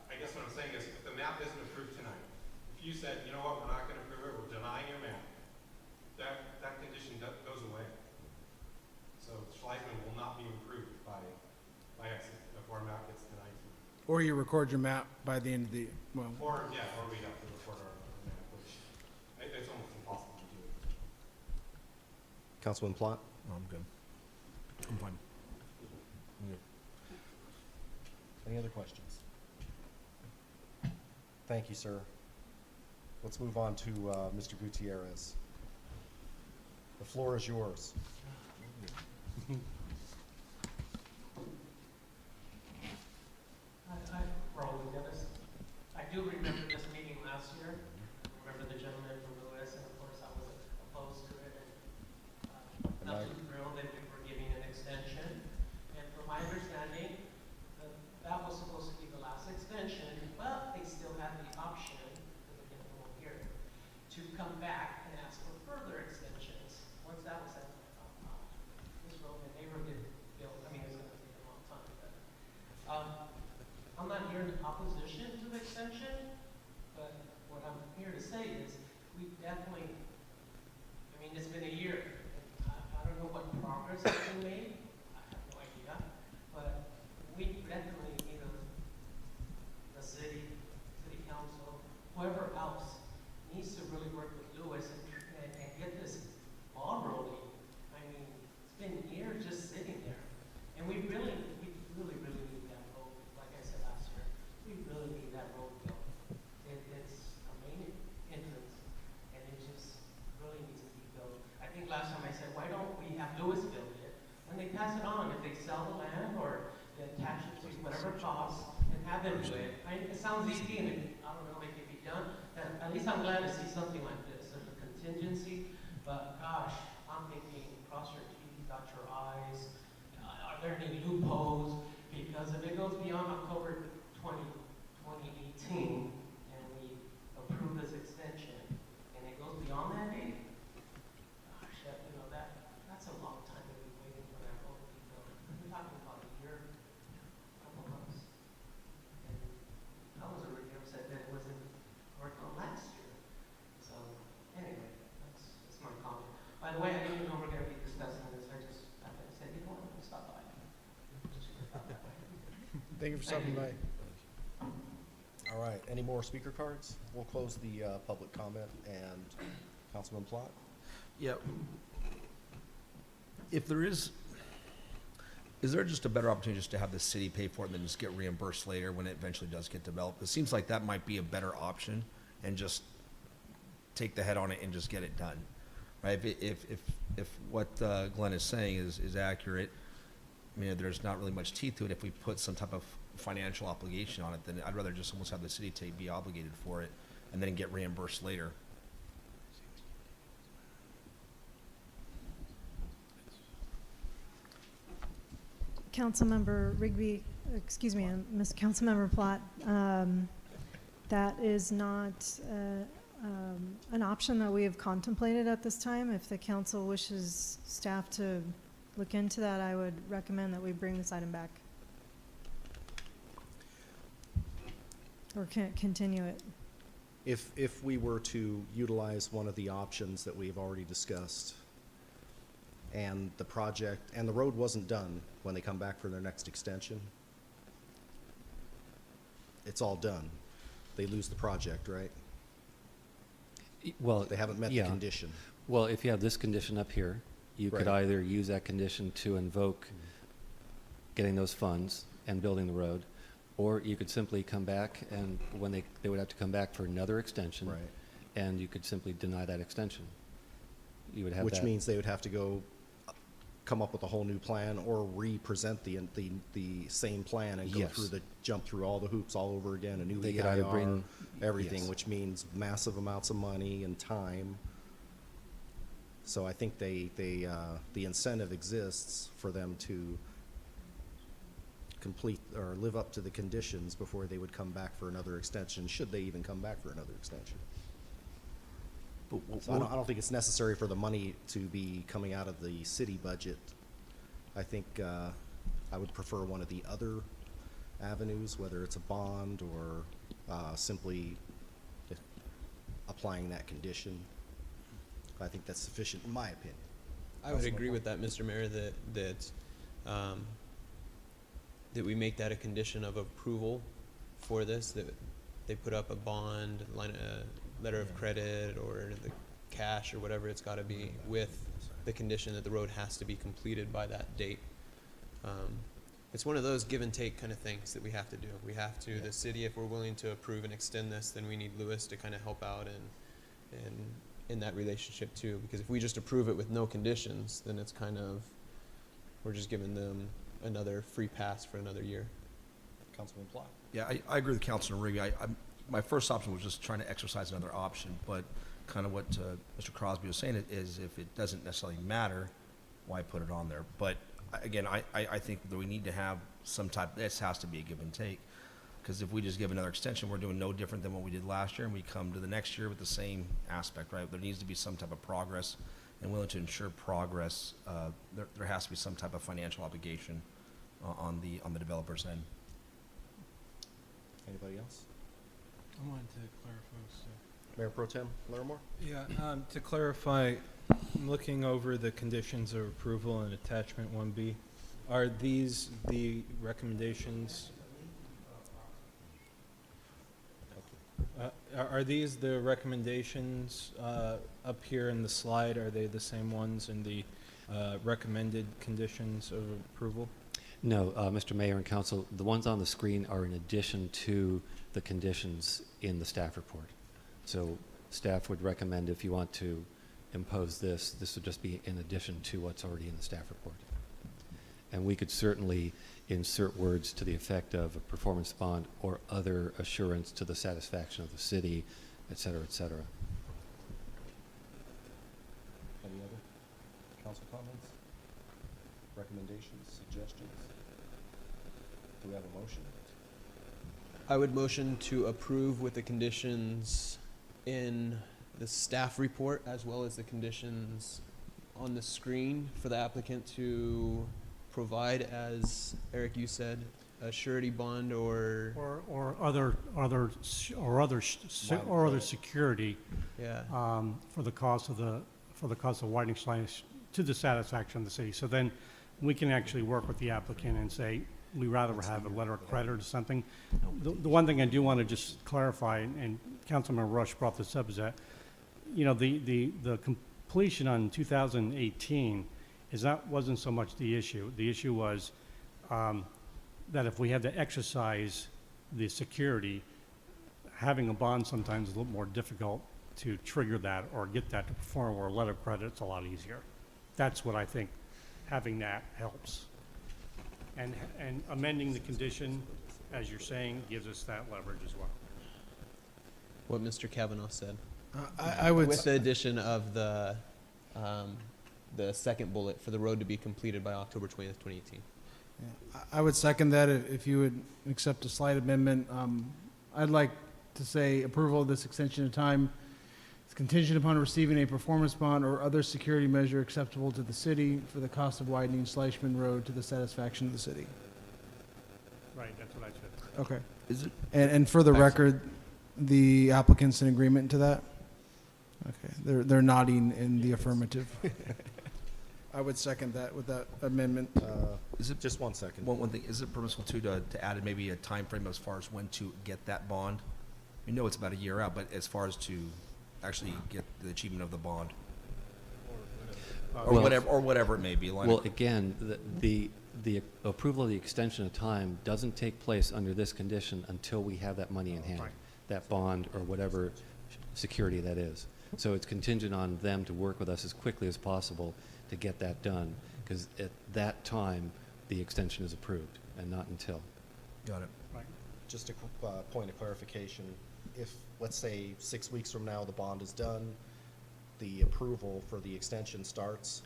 I guess what I'm saying is, if the map isn't approved tonight, if you said, you know what, we're not gonna approve it, we're denying your map, that condition goes away. So Schleisman will not be improved by us if our map gets denied. Or you record your map by the end of the, well, Or we have to record our map, which it's almost impossible to do. Councilman Plott? No, I'm good. I'm fine. Any other questions? Thank you, sir. Let's move on to Mr. Gutierrez. The floor is yours. Hi, Raul Dennis. I do remember this meeting last year. I remember the gentleman from Lewis, and of course I was opposed to it. And not too thrilled that we were giving an extension. And from my understanding, that was supposed to be the last extension, but they still had the option, because again, we won't hear it, to come back and ask for further extensions. Once that was set, this road that they were built, I mean, it's going to take a long time, but I'm not here in opposition to the extension, but what I'm here to say is we definitely, I mean, it's been a year. I don't know what progress has been made. I have no idea, but we definitely need the city council, whoever else needs to really work with Lewis and get this ball rolling. I mean, it's been years just sitting there, and we really need that road. Like I said last year, we really need that road built. It's a main entrance, and it just really needs to be built. I think last time I said, why don't we have Lewis build it? When they pass it on, if they sell the land or they attach it to whatever costs and have them do it. It sounds easy and I don't know, make it be done. And at least I'm glad to see something like this. There's a contingency, but gosh, I'm thinking cross your T's, dot your I's. Are there any loopholes? Because if it goes beyond October 2018 and we approve this extension and it goes beyond that date, gosh, that's a long time to be waiting for that road to be built. We're talking about a year, couple months. And I was already upset that it wasn't worked on last year. So anyway, that's my comment. By the way, I didn't know we're going to be discussing this. I just happened to say, you know what, I'm going to stop by. thank you for stopping by. All right, any more speaker cards? We'll close the public comment, and Councilman Plott? Yeah. If there is there just a better opportunity just to have the city pay for it and then just get reimbursed later when it eventually does get developed? It seems like that might be a better option and just take the head on it and just get it done, right? If what Glenn is saying is accurate, I mean, there's not really much teeth to it. If we put some type of financial obligation on it, then I'd rather just almost have the city be obligated for it and then get reimbursed later. Councilmember Rigby, excuse me, Ms. Councilmember Plott, that is not an option that we have contemplated at this time. If the council wishes staff to look into that, I would recommend that we bring this item back. Or continue it. If we were to utilize one of the options that we've already discussed, and the project, and the road wasn't done when they come back for their next extension, it's all done. They lose the project, right? Well, They haven't met the yeah. condition. Well, if you have this condition up here, you could Right. either use that condition to invoke getting those funds and building the road, or you could simply come back and when they would have to come back for another extension. Right. And you could simply deny that extension. You would have Which that. means they would have to go come up with a whole new plan or re-present the same plan and go Yes. through jump through all the hoops all over again, a new They could either EIR, bring- everything, yes. which means massive amounts of money and time. So I think the incentive exists for them to complete or live up to the conditions before they would come back for another extension, should they even come back for another extension. So I don't think it's necessary for the money to be coming out of the city budget. I think I would prefer one of the other avenues, whether it's a bond or simply applying that condition. I think that's sufficient in my opinion. I would agree with that, Mr. Mayor, that we make that a condition of approval for this, that they put up a bond, letter of credit, or the cash, or whatever it's gotta be, with the condition that the road has to be completed by that date. It's one of those give and take kind of things that we have to do. We have to, the city, if we're willing to approve and extend this, then we need Lewis to kind of help out and in that relationship too. Because if we just approve it with no conditions, then it's kind of, we're just giving them another free pass for another year. Councilman Plott. Yeah, I agree with Councilman Rigby. My first option was just trying to exercise another option, but kind of what Mr. Crosby was saying is if it doesn't necessarily matter, why put it on there? But again, I think that we need to have some type, this has to be a give and take. Because if we just give another extension, we're doing no different than what we did last year, and we come to the next year with the same aspect, right? There needs to be some type of progress, and willing to ensure progress, there has to be some type of financial obligation on the developer's end. Anybody else? I wanted to clarify stuff. Mayor Pro Tem Larimore? Yeah, to clarify, I'm looking over the conditions of approval in attachment 1B. Are these the recommendations? Are these the recommendations up here in the slide? Are they the same ones in the recommended conditions of approval? No, Mr. Mayor and Council, the ones on the screen are in addition to the conditions in the staff report. So staff would recommend, if you want to impose this would just be in addition to what's already in the staff report. And we could certainly insert words to the effect of a performance bond or other assurance to the satisfaction of the city, et cetera, et cetera. Any other council comments, recommendations, suggestions? Do we have a motion? I would motion to approve with the conditions in the staff report, as well as the conditions on the screen for the applicant to provide, as Eric, you said, a surety bond or other security. Yeah. For the cost of widening slash to the satisfaction of the city. So then we can actually work with the applicant and say, we rather have a letter of credit or something. The one thing I do want to just clarify, and Councilman Rush brought this up, is that, you know, the completion on 2018 wasn't so much the issue. The issue was that if we had to exercise the security, having a bond sometimes is a little more difficult to trigger that or get that to perform, where a letter of credit's a lot easier. That's what I think having that helps. And amending the condition, as you're saying, gives us that leverage as well. What Mr. Kavanaugh said. I would with the addition of the second bullet for the road to be completed by October 20th, 2018. Yeah, I would second that if you would accept a slight amendment. I'd like to say approval of this extension of time is contingent upon receiving a performance bond or other security measure acceptable to the city for the cost of widening Schleichman Road to the satisfaction of the city. Right, that's what I said. Okay. Is it? And for the record, the applicant's in agreement to that? Okay, they're nodding in the affirmative. I would second that with that amendment. Is it just 1 second? One thing, is it permissible to add maybe a time frame as far as when to get that bond? We know it's about a year out, but as far as to actually get the achievement of the bond, or whatever it may be. Well, again, the approval of the extension of time doesn't take place under this condition until we have that money in hand, that bond or whatever security that is. So it's contingent on them to work with us as quickly as possible to get that done, because at that time, the extension is approved, and not until. Got it. Right. Just a point of clarification. If, let's say, 6 weeks from now, the bond is done, the approval for the extension starts,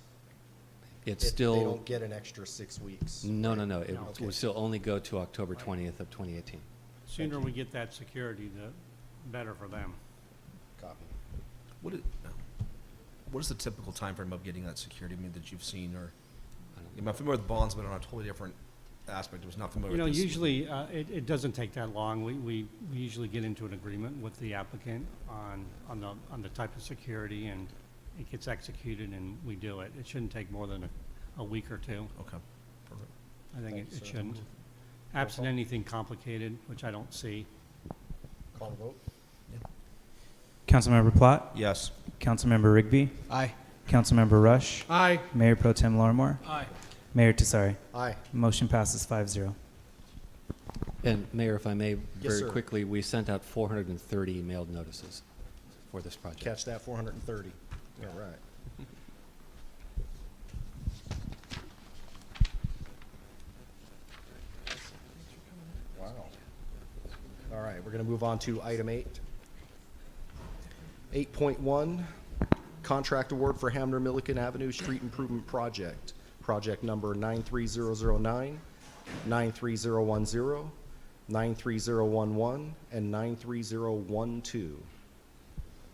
It's If still. They don't get an extra 6 weeks. No. It Okay. will still only go to October 20th of 2018. Sooner we get that security, the better for them. Copy. What is the typical time frame of getting that security, that you've seen, or? I'm familiar with bonds, but on a totally different aspect. I was not familiar You know, with this. usually, it doesn't take that long. We usually get into an agreement with the applicant on the type of security, and it gets executed, and we do it. It shouldn't take more than a week or two. Okay, perfect. I think Thanks, it sir. shouldn't. Roll Absent call. anything complicated, which I don't see. Call the vote. Councilmember Plott, Yes. Councilmember Rigby, Aye. Councilmember Rush, Aye. Mayor Pro Tem Larimore, Aye. Mayor Tesari. Aye. Motion passes 5-0. And Mayor, if I may, very sir. quickly, we sent out 430 mailed notices for this project. Catch that, 430. All right. Wow. All right, we're going to move on to item 8. 8.1, contract award for Hamner Milliken Avenue Street Improvement Project. Project number 93009, 93010, 93011, and 93012.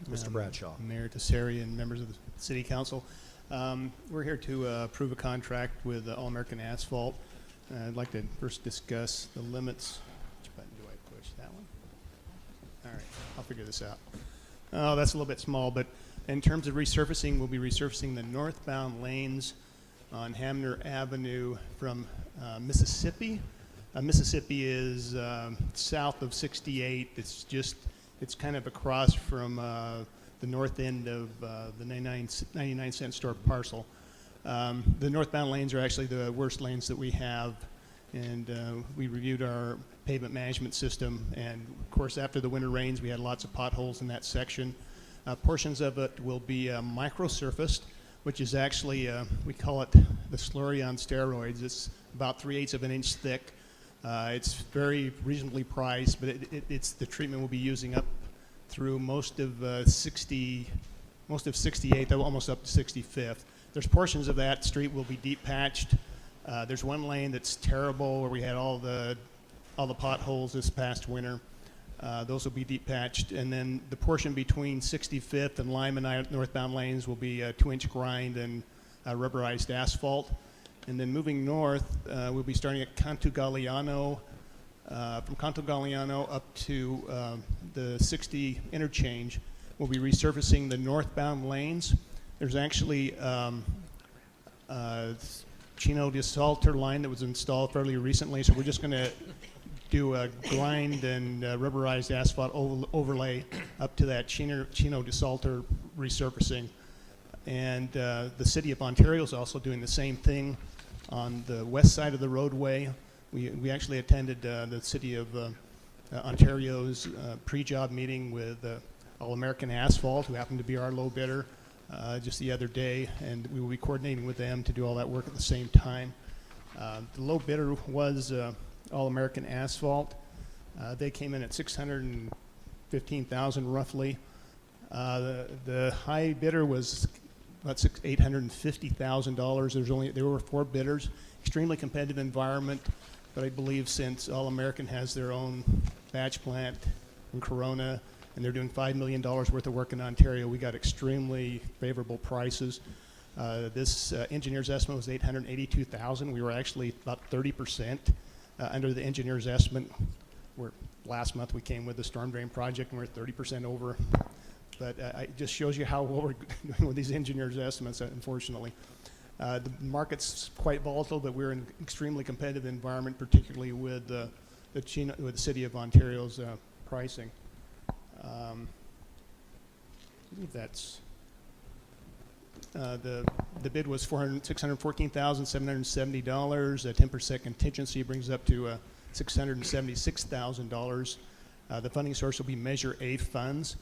Mr. Bradshaw. Mayor Tesseri and members of the City Council. We're here to approve a contract with All American Asphalt. I'd like to first discuss the limits. Which button do I push? That one? All right, I'll figure this out. Oh, that's a little bit small, but in terms of resurfacing, we'll be resurfacing the northbound lanes on Hamner Avenue from Mississippi. Mississippi is south of 68. It's kind of across from the north end of the 99 cent store parcel. The northbound lanes are actually the worst lanes that we have, and we reviewed our pavement management system, and of course after the winter rains we had lots of potholes in that section. Portions of it will be micro-surfaced, which is actually, we call it the slurry on steroids. It's about 3/8 of an inch thick. It's very reasonably priced, but it's the treatment we'll be using up through most of 68th, almost up to 65th. There's portions of that street will be deep patched. There's one lane that's terrible where we had all the potholes this past winter. Those will be deep patched, and then the portion between 65th and Lyman northbound lanes will be 2-inch grind and rubberized asphalt. And then moving north, we'll be starting at Canto Galliano, from Canto Galliano up to the 60 interchange. We'll be resurfacing the northbound lanes. There's actually Chino de Salter line that was installed fairly recently, so we're just going to do a grind and rubberized asphalt overlay up to that Chino de Salter resurfacing. And the City of Ontario is also doing the same thing on the west side of the roadway. We actually attended the City of Ontario's pre-job meeting with All American Asphalt, who happened to be our low bidder, just the other day, and we will be coordinating with them to do all that work at the same time. The low bidder was All American Asphalt. They came in at $615,000 roughly. The high bidder was about $850,000. There were 4 bidders. Extremely competitive environment, but I believe since All American has their own batch plant in Corona and they're doing $5 million worth of work in Ontario, we got extremely favorable prices. This engineer's estimate was $882,000. We were actually about 30% under the engineer's estimate. Last month we came with the storm drain project and we're 30% over. But it just shows you how well we're doing with these engineers' estimates, unfortunately. The market's quite volatile, but we're in an extremely competitive environment, particularly with the City of Ontario's pricing. I believe that's the bid was $614,770. A 10% contingency brings up to $676,000. The funding source will be Measure A funds.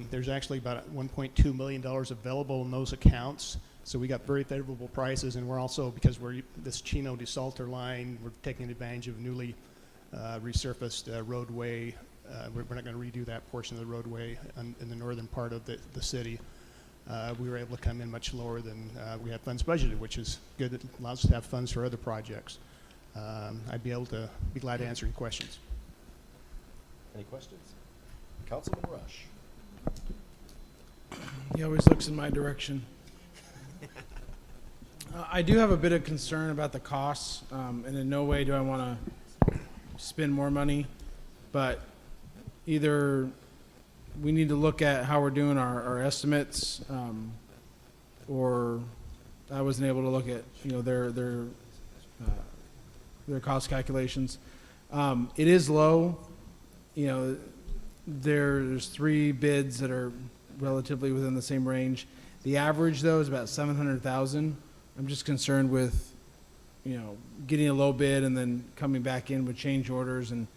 There's actually about $1.2 million available in those accounts. So we got very favorable prices, and we're also, because we're this Chino de Salter line, we're taking advantage of newly resurfaced roadway. We're not going to redo that portion of the roadway in the northern part of the city. we were able to come in much lower than we had funds budgeted, which is good. It allows us to have funds for other projects. I'd be glad to answer any questions. Any questions? Councilman Rush. He always looks in my direction. I do have a bit of concern about the costs, and in no way do I want to spend more money, but either we need to look at how we're doing our estimates, or I wasn't able to look at, you know, their cost calculations. It is low. You know, there's 3 bids that are relatively within the same range. The average, though, is about 700,000. I'm just concerned with, you know, getting a low bid and then coming back in with change orders. And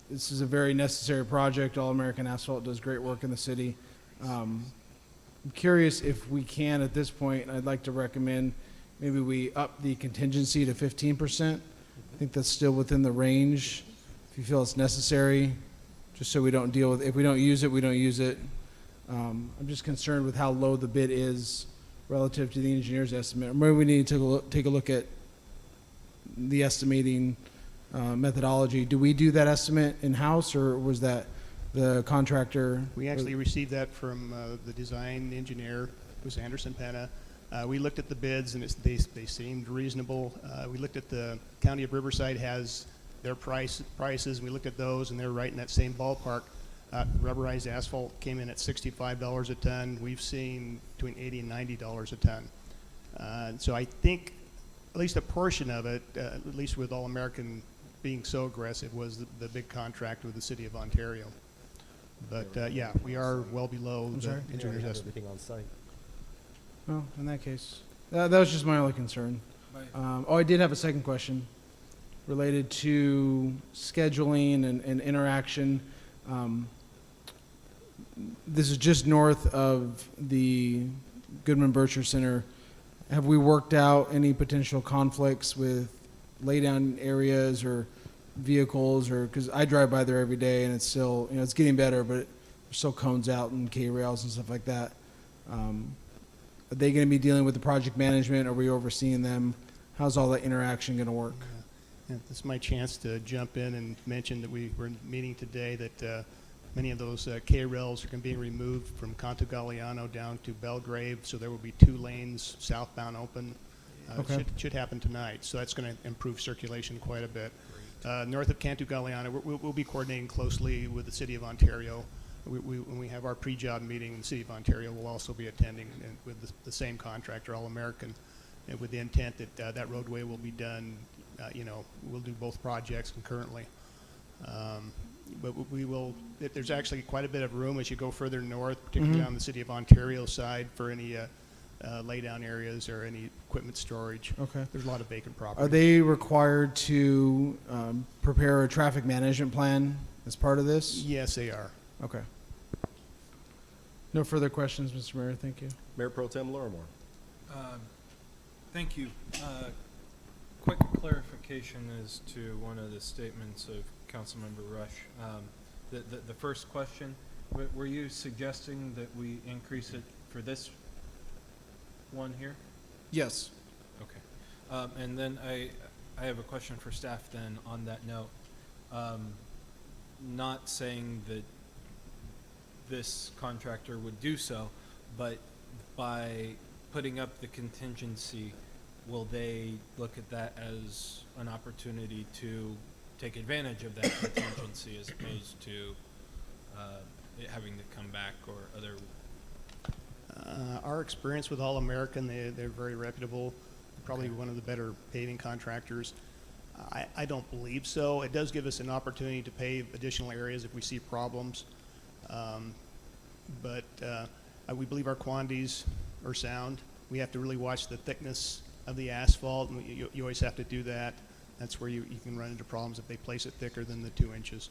this is a very necessary project. All American Asphalt does great work in the city. I'm curious if we can, at this point, I'd like to recommend maybe we up the contingency to 15%. I think that's still within the range, if you feel it's necessary, just so we don't deal with, if we don't use it, we don't use it. I'm just concerned with how low the bid is relative to the engineer's estimate. Or maybe we need to take a look at the estimating methodology. Do we do that estimate in-house, or was that the contractor? We actually received that from the design engineer, it was Anderson Penna. We looked at the bids, and they seemed reasonable. We looked at the County of Riverside has their prices. We looked at those, and they're right in that same ballpark. Rubberized asphalt came in at $65 a ton. We've seen between $80 and $90 a ton. So I think at least a portion of it, at least with All American being so aggressive, was the big contract with the City of Ontario. But yeah, we are well below the engineer's estimate. Everything on site. Well, in that case, that was just my only concern. I did have a second question related to scheduling and interaction. This is just north of the Goodman Bircher Center. Have we worked out any potential conflicts with laydown areas or vehicles, or because I drive by there every day and it's still, you know, it's getting better, but there's still cones out and K-rails and stuff like that. Are they going to be dealing with the project management? Are we overseeing them? How's all that interaction going to work? Yeah, this is my chance to jump in and mention that we were meeting today that many of those K-rails are going to be removed from Canto Galiano down to Belgrave, so there will be 2 lanes southbound open. Okay. Should happen tonight, so that's going to improve circulation quite a bit. North of Canto Galiano, we'll be coordinating closely with the City of Ontario. When we have our pre-job meeting, the City of Ontario will also be attending, and with the same contractor, All American, and with the intent that that roadway will be done. You know, we'll do both projects concurrently. But we will, there's actually quite a bit of room as you go further north, particularly on the City of Ontario side, for any laydown areas or any equipment storage. Okay. There's a lot of vacant property. Are they required to prepare a traffic management plan as part of this? Yes, they are. Okay. No further questions, Mr. Mayor. Thank you. Mayor Pro Tem Larimore. Thank you. Quick clarification as to one of the statements of Councilmember Rush. The first question, were you suggesting that we increase it for this one here? Yes. Okay. And then I have a question for staff then on that note. Not saying that this contractor would do so, but by putting up the contingency, will they look at that as an opportunity to take advantage of that contingency as opposed to it having to come back or other? Our experience with All American, they're very reputable, probably one of the better paving contractors. I don't believe so. It does give us an opportunity to pave additional areas if we see problems. But we believe our quantities are sound. We have to really watch the thickness of the asphalt, and you always have to do that. That's where you can run into problems if they place it thicker than the 2 inches.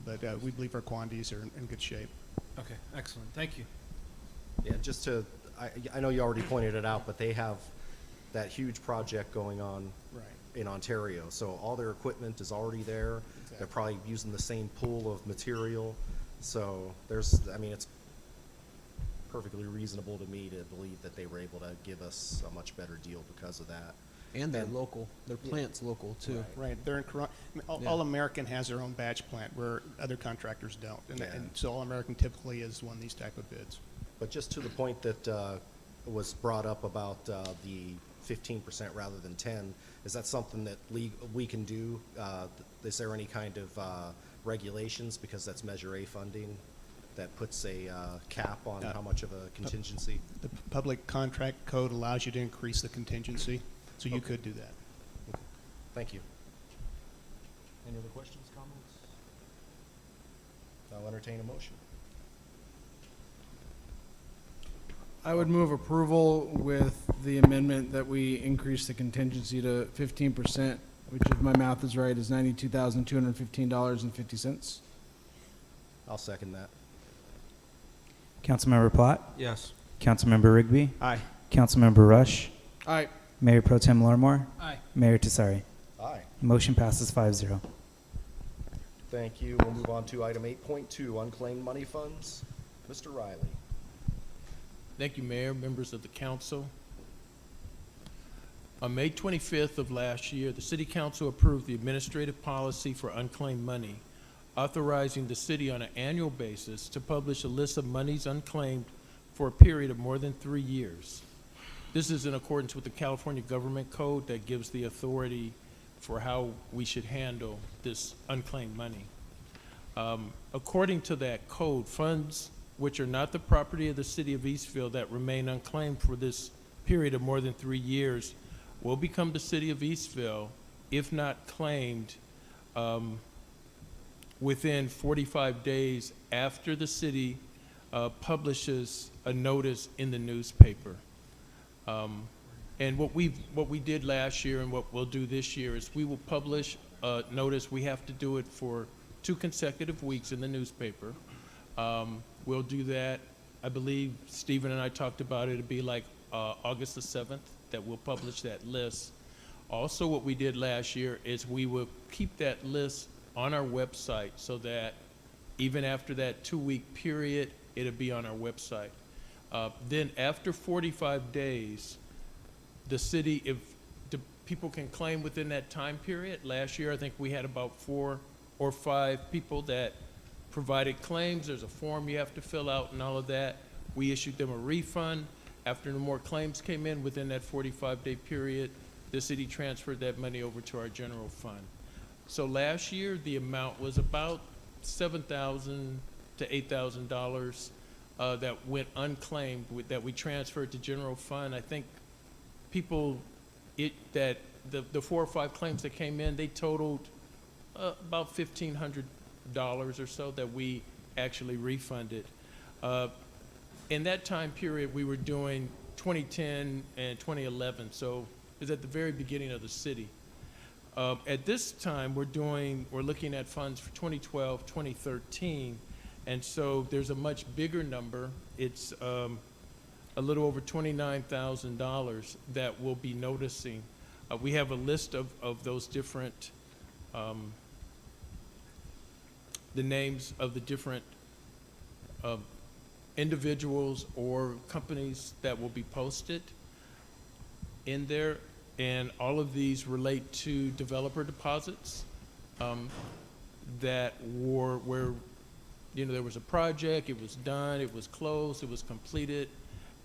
But we believe our quantities are in good shape. Okay, excellent. Thank you. Yeah, just to, I know you already pointed it out, but they have that huge project going on in Ontario. So all their equipment is already there. Exactly. They're probably using the same pool of material. So there's, I mean, perfectly reasonable to me to believe that they were able to give us a much better deal because of that. And they're local. Their plant's local too. Right, they're in, Yeah. All-American has their own batch plant where other contractors don't. And, Yeah. and so All-American typically is one of these type of bids. But just to the point that was brought up about the 15% rather than 10, is that something that we can do? Is there any kind of regulations, because that's Measure A funding, that puts a cap on how much of a contingency? The public contract code allows you to increase the contingency, so you could do that. Thank you. Any other questions, comments? I'll entertain a motion. I would move approval with the amendment that we increase the contingency to 15%, which, if my math is right, is $92,215.50. I'll second that. Councilmember Plott? Yes. Councilmember Rigby? Aye. Councilmember Rush? Aye. Mayor Pro Tem Larmore? Aye. Mayor Tesari. Aye. Motion passes 5-0. Thank you. We'll move on to item 8.2, unclaimed money funds. Mr. Riley. Thank you, Mayor, members of the council. On May 25th of last year, the City Council approved the administrative policy for unclaimed money, authorizing the city on an annual basis to publish a list of monies unclaimed for a period of more than 3 years. This is in accordance with the California Government Code that gives the authority for how we should handle this unclaimed money. According to that code, funds which are not the property of the city of Eastville that remain unclaimed for this period of more than 3 years will become the city of Eastville if not claimed within 45 days after the city publishes a notice in the newspaper. And what we did last year and what we'll do this year is we will publish a notice. We have to do it for 2 consecutive weeks in the newspaper. We'll do that. I believe Stephen and I talked about it. It'd be like August the 7th that we'll publish that list. Also, what we did last year is we will keep that list on our website so that even after that 2-week period, it'll be on our website. Then after 45 days, the city, if the people can claim within that time period, last year I think we had about 4 or 5 people that provided claims. There's a form you have to fill out and all of that. We issued them a refund. After no more claims came in within that 45-day period, the city transferred that money over to our general fund. So last year, the amount was about $7,000 to $8,000 that went unclaimed that we transferred to general fund. I think people, the 4 or 5 claims that came in, they totaled about $1,500 or so that we actually refunded. In that time period, we were doing 2010 and 2011, so it was at the very beginning of the city. At this time, we're looking at funds for 2012, 2013, and so there's a much bigger number. It's a little over $29,000 that we'll be noticing. We have a list of those different, the names of the different individuals or companies that will be posted in there, and all of these relate to developer deposits that were where, you know, there was a project, it was done, it was closed, it was completed,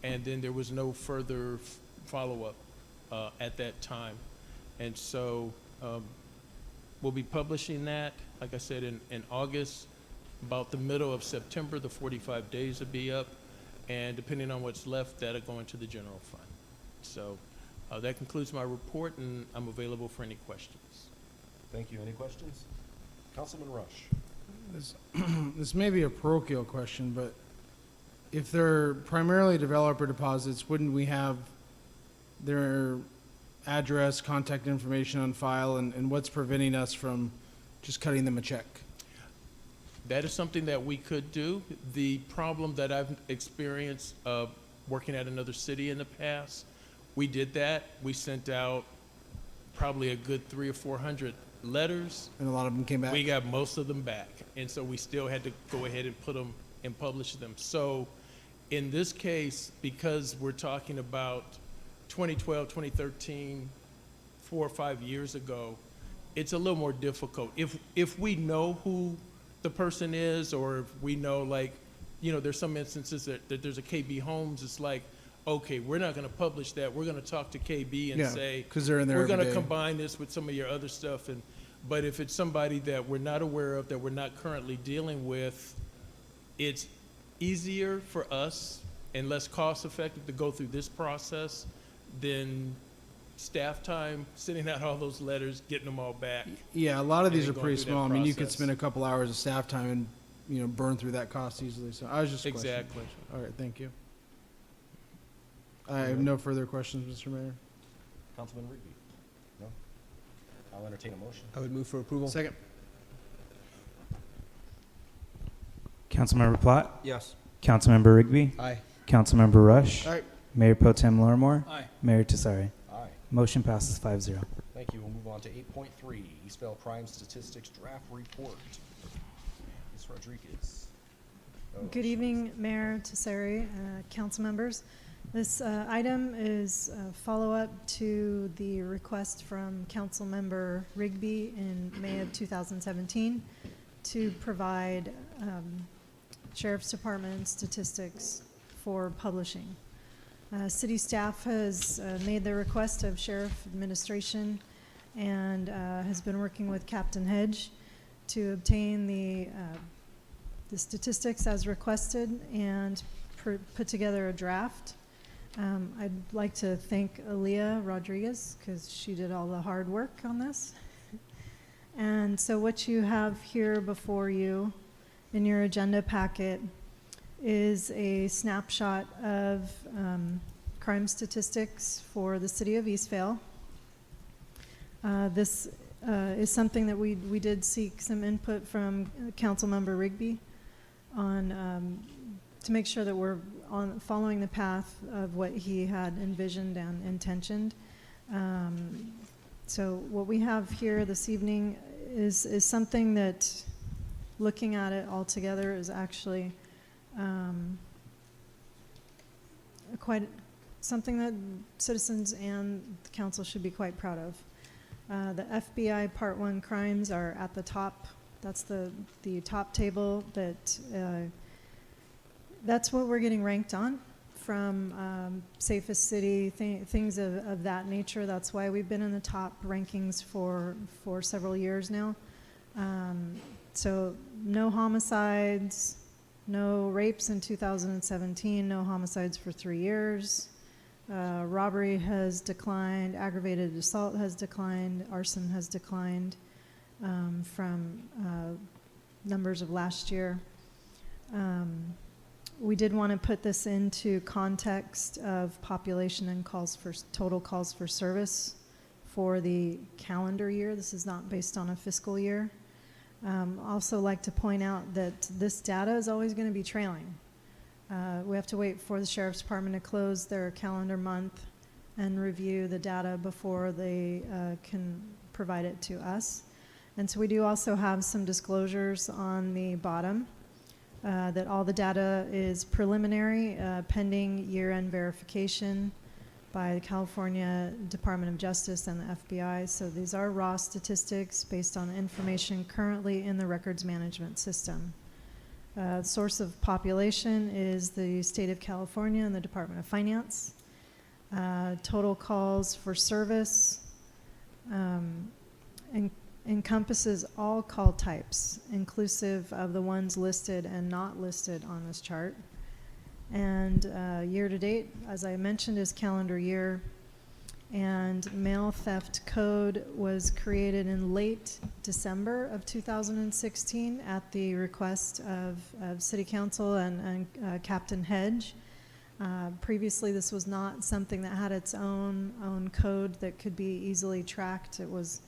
and then there was no further follow-up at that time. And so we'll be publishing that, like I said, in August. About the middle of September, the 45 days will be up, and depending on what's left, that'll go into the general fund. So that concludes my report, and I'm available for any questions. Thank you. Any questions? Councilman Rush. This may be a parochial question, but if they're primarily developer deposits, wouldn't we have their address, contact information on file, and what's preventing us from just cutting them a check? That is something that we could do. The problem that I've experienced working at another city in the past, we did that. We sent out probably a good 300 or 400 letters. And a lot of them came back? We got most of them back. And so we still had to go ahead and put them and publish them. So In this case, because we're talking about 2012, 2013, 4 or 5 years ago, it's a little more difficult. If we know who the person is, or if we know, like, you know, there's some instances that there's a KB Homes, it's like, okay, we're not gonna publish that, we're gonna talk to KB and Yeah, say, 'cause they're in there we're every gonna day. combine this with some of your other stuff, but if it's somebody that we're not aware of, that we're not currently dealing with, it's easier for us and less cost-effective to go through this process than staff time, sending out all those letters, getting them all back. Yeah, a lot of and these are then pretty going through that small. I mean, you could process. spend a couple hours of staff time and, you know, burn through that cost easily. So I was just questioning. Exactly. All right, thank you. I have no further questions, Mr. Mayor. Councilman Rigby? No? I'll entertain a motion. I would move for approval. Second. Councilmember Plott? Yes. Councilmember Rigby? Aye. Councilmember Rush? Aye. Mayor Pro Tem Larimore? Aye. Mayor Tesari? Aye. Motion passes 5-0. Thank you. We'll move on to 8.3, Eastvale Crime Statistics Draft Report. Ms. Rodriguez. Oh, Good evening, Mayor Tesseri, council members. This item is a follow-up to the request from Councilmember Rigby in May of 2017 to provide Sheriff's Department statistics for publishing. City staff has made the request of Sheriff Administration and has been working with Captain Hedge to obtain the statistics as requested and put together a draft. I'd like to thank Aaliyah Rodriguez because she did all the hard work on this. And so what you have here before you in your agenda packet is a snapshot of crime statistics for the city of Eastvale. This is something that we did seek some input from Councilmember Rigby on to make sure that we're following the path of what he had envisioned and intentioned. So what we have here this evening is something that, looking at it all together, is actually quite something that citizens and the council should be quite proud of. The FBI Part 1 crimes are at the top. That's the top table. That's what we're getting ranked on from safest city, things of that nature. That's why we've been in the top rankings for several years now. So no homicides, no rapes in 2017, no homicides for 3 years. Robbery has declined, aggravated assault has declined, arson has declined from numbers of last year. We did want to put this into context of population and total calls for service for the calendar year. This is not based on a fiscal year. Also like to point out that this data is always going to be trailing. We have to wait for the Sheriff's Department to close their calendar month and review the data before they can provide it to us. And so we do also have some disclosures on the bottom that all the data is preliminary, pending year-end verification by the California Department of Justice and the FBI. So these are raw statistics based on information currently in the records management system. Source of population is the state of California and the Department of Finance. Total calls for service encompasses all call types, inclusive of the ones listed and not listed on this chart. And year to date, as I mentioned, is calendar year. And mail theft code was created in late December of 2016 at the request of City Council and Captain Hedge. Previously, this was not something that had its own code that could be easily tracked. It was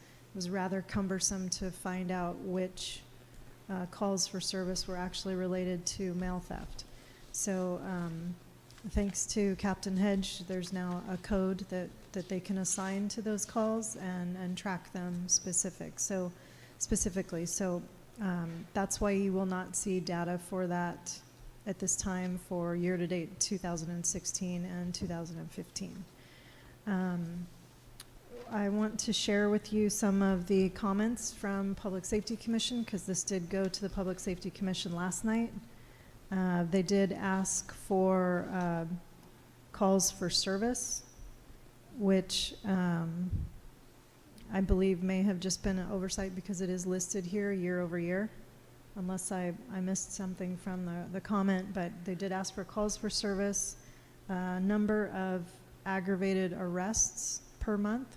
rather cumbersome to find out which calls for service were actually related to mail theft. So thanks to Captain Hedge, there's now a code that they can assign to those calls and track them specifically. So that's why you will not see data for that at this time for year-to-date 2016 and 2015. I want to share with you some of the comments from Public Safety Commission, because this did go to the Public Safety Commission last night. They did ask for calls for service, which I believe may have just been an oversight because it is listed here year over year, unless I missed something from the comment, but they did ask for calls for service, number of aggravated arrests per month,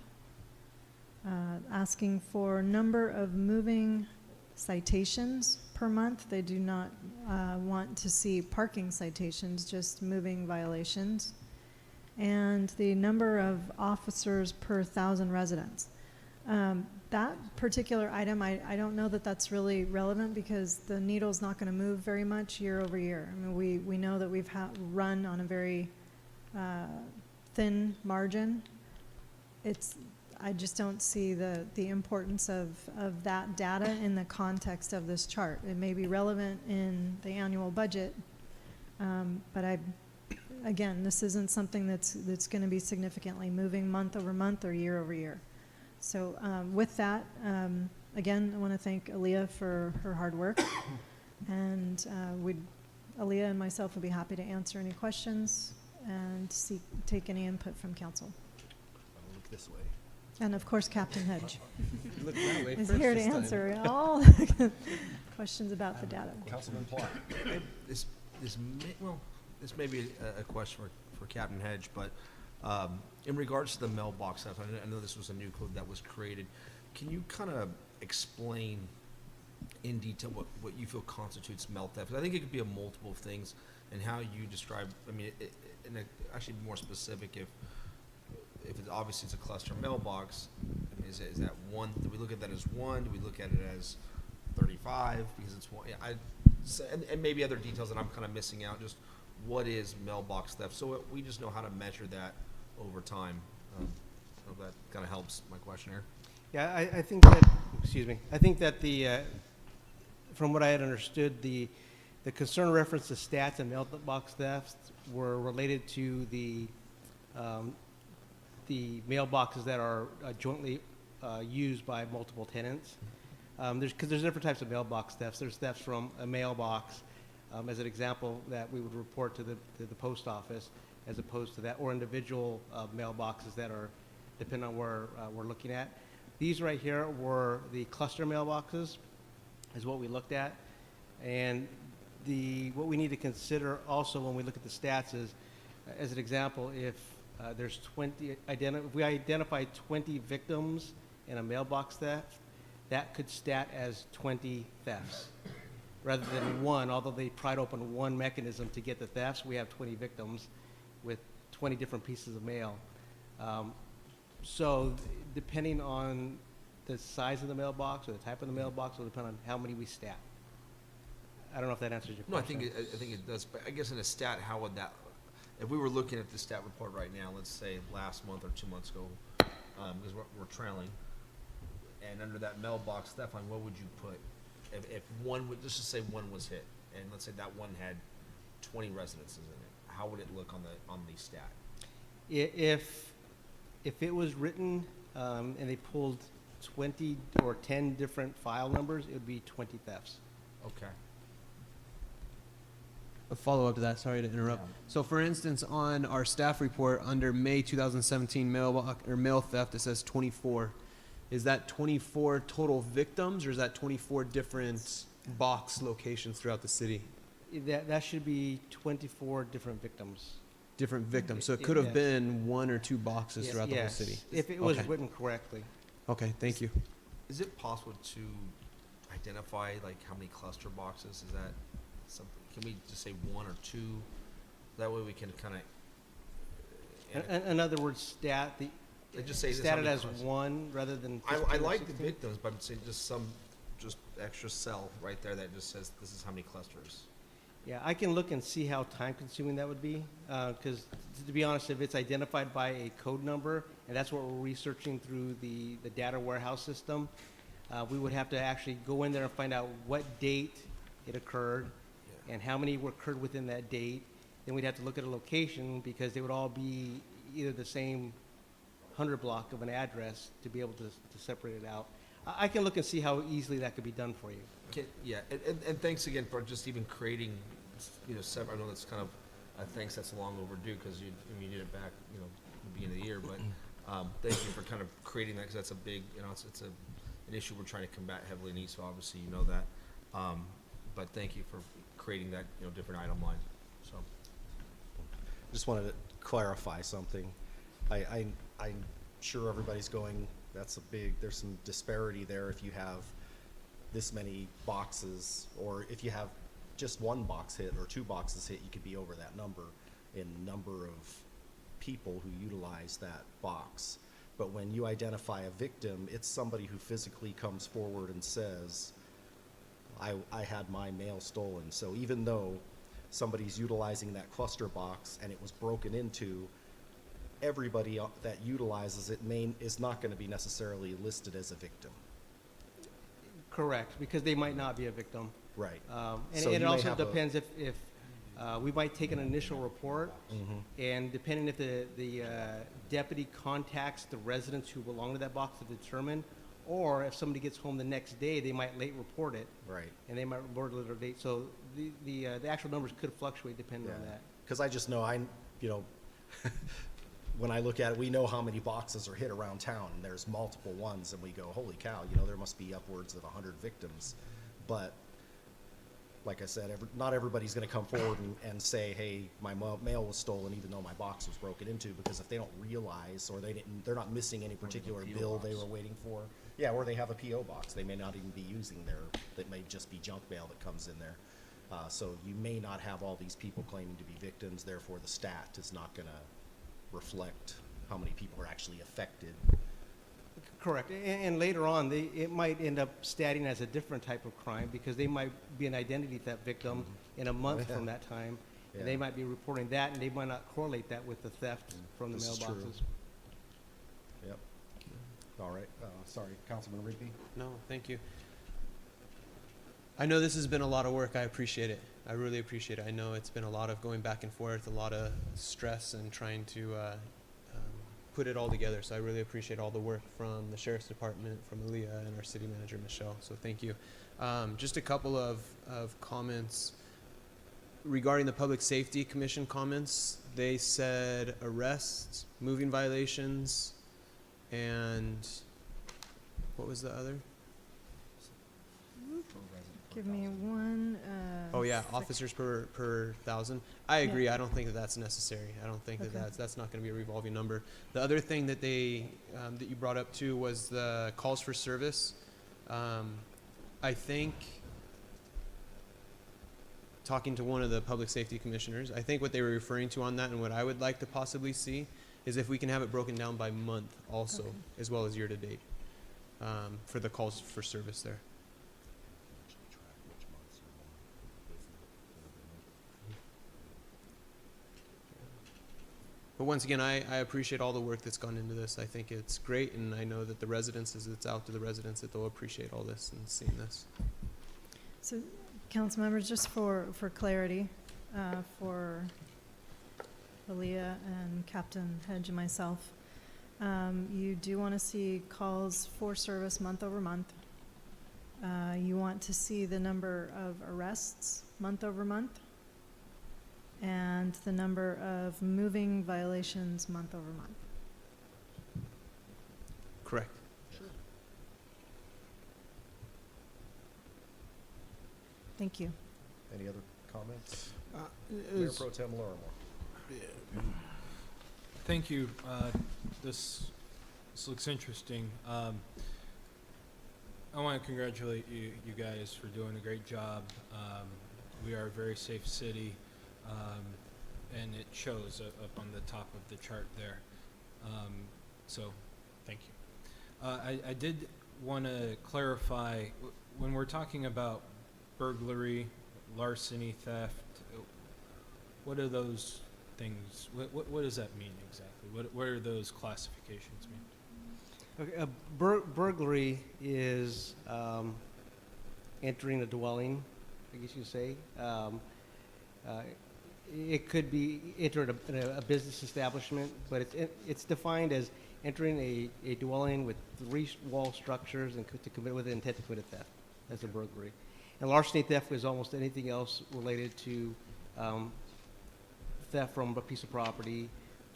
asking for number of moving citations per month. They do not want to see parking citations, just moving violations, and the number of officers per 1,000 residents. That particular item, I don't know that that's really relevant because the needle's not going to move very much year over year. I mean, we know that we've run on a very thin margin. I just don't see the importance of that data in the context of this chart. It may be relevant in the annual budget, but again, this isn't something that's going to be significantly moving month over month or year over year. So with that, again, I want to thank Aaliyah for her hard work, and Aaliyah and myself would be happy to answer any questions and take any input from council. I'll look this way. And of course, Captain Hedge Look that way is first here to this time. answer all the questions about the data. Councilman Plott. This may be a question for Captain Hedge, but in regards to the mailbox stuff, I know this was a new code that was created. Can you kind of explain in detail what you feel constitutes mail theft? 'Cause I think it could be a multiple things, and how you describe. I mean, actually be more specific. If it's obviously it's a cluster mailbox, is that one? Do we look at that as one? Do we look at it as 35 because it's one? And maybe other details that I'm kind of missing out. Just what is mailbox theft? So we just know how to measure that over time. So that kind of helps my question here. Yeah, I think that, excuse me, I think that from what I had understood, the concern reference to stats and mailbox thefts were related to the mailboxes that are jointly used by multiple tenants. Because there's different types of mailbox thefts. There's thefts from a mailbox, as an example, that we would report to the post office, as opposed to that, or individual mailboxes that are depending on where we're looking at. These right here were the cluster mailboxes, is what we looked at. And what we need to consider also when we look at the stats is, as an example, if there's if we identify 20 victims in a mailbox theft, that could stat as 20 thefts. Rather than one, although they pried open one mechanism to get the thefts, we have 20 victims with 20 different pieces of mail. So depending on the size of the mailbox or the type of the mailbox will depend on how many we stat. I don't know if that answers your question. No, I think it does. But I guess in a stat, how would that? If we were looking at the stat report right now, let's say last month or 2 months ago, because we're trailing, and under that mailbox theft line, what would you put? If one would, let's just say one was hit, and let's say that one had 20 residences in it, how would it look on the stat? If it was written and they pulled 20 or 10 different file numbers, it would be 20 thefts. Okay. A follow-up to that, sorry to interrupt. So for instance, on our staff report under May 2017 mail theft, it says 24. Is that 24 total victims, or is that 24 different box locations throughout the city? That should be 24 different victims. Different victims. So it could have been one or two boxes throughout the whole city. If it was written correctly. Okay, thank you. Is it possible to identify like how many cluster boxes? Is that something? Can we just say one or two? That way we can kind of. In other words, stat it as one rather than. I like the victims, but I'm saying just extra cell right there that just says this is how many clusters. Yeah, I can look and see how time-consuming that would be, because to be honest, if it's identified by a code number, and that's what we're researching through the data warehouse system, we would have to actually go in there and find out what date it occurred, and how many were occurred within that date. Then we'd have to look at a location because they would all be either the same 100 block of an address to be able to separate it out. I can look and see how easily that could be done for you. Yeah, and thanks again for just even creating, several, I know that's kind of, thanks, that's long overdue, because you need it back, at the beginning of the year, but thank you for kind of creating that, because that's a big, it's an issue we're trying to combat heavily in Eastville, obviously, you know that. But thank you for creating that, different item line, so. Just wanted to clarify something. I'm sure everybody's going, there's some disparity there if you have this many boxes, or if you have just one box hit or two boxes hit, you could be over that number in number of people who utilize that box. But when you identify a victim, it's somebody who physically comes forward and says, I had my mail stolen. So even though somebody's utilizing that cluster box and it was broken into, everybody that utilizes it is not going to be necessarily listed as a victim. Correct, because they might not be a victim. Right. And So it you may also have depends if we might take an initial report, and depending if the deputy contacts the residents who belong to that box to determine, or if somebody gets home the next day, they might late report it. Right. And they might report it at a later date. So the actual numbers could fluctuate depending on that. Because I just know, when I look at it, we know how many boxes are hit around town, and there's multiple ones, and we go, holy cow, there must be upwards of 100 victims. But like I said, not everybody's going to come forward and say, hey, my mail was stolen, even though my box was broken into, because if they don't realize, or they're not missing any particular bill they were waiting for. Yeah, or they have a P.O. box. They may not even be using that may just be junk mail that comes in there. So you may not have all these people claiming to be victims, therefore the stat is not going to reflect how many people are actually affected. Correct. And later on, it might end up statting as a different type of crime because they might be an identity theft victim in a month from that time. Yeah. And they might be reporting that, and they might not correlate that with the theft from the This is true. mailboxes. Yep. All right. Sorry, Councilman Rigby. No, thank you. I know this has been a lot of work. I appreciate it. I really appreciate it. I know it's been a lot of going back and forth, a lot of stress and trying to put it all together. So I really appreciate all the work from the Sheriff's Department, from Aaliyah, and our City Manager, Michelle. So thank you. Just a couple of comments regarding the Public Safety Commission comments. They said arrests, moving violations, and what was the other? Give me one. Oh yeah, officers per 1,000. I agree. I don't think that that's necessary. I don't think that that's not going to be a revolving number. The other thing that they that you brought up too was the calls for service. I think, talking to one of the public safety commissioners, I think what they were referring to on that, and what I would like to possibly see, is if we can have it broken down by month also, as well as year to date, for the calls for service there. But once again, I appreciate all the work that's gone into this. I think it's great, and I know that the residents, as it's out to the residents, that they'll appreciate all this and seeing this. So, council members, just for clarity, for Aaliyah and Captain Hedge and myself, you do want to see calls for service month over month. You want to see the number of arrests month over month, and the number of moving violations month over month. Correct. Sure. Thank you. Any other comments? Mayor Pro Tem Lorimer. Thank you. This looks interesting. I want to congratulate you guys for doing a great job. We are a very safe city, and it shows up on the top of the chart there. So, thank you. I did want to clarify, when we're talking about burglary, larceny, theft, what are those things? What does that mean exactly? What are those classifications mean? Okay, burglary is entering a dwelling, I guess you say. It could be entered in a business establishment, but it's defined as entering a dwelling with 3 wall structures and to commit with the intent to commit a theft. That's a burglary. And larceny theft is almost anything else related to theft from a piece of property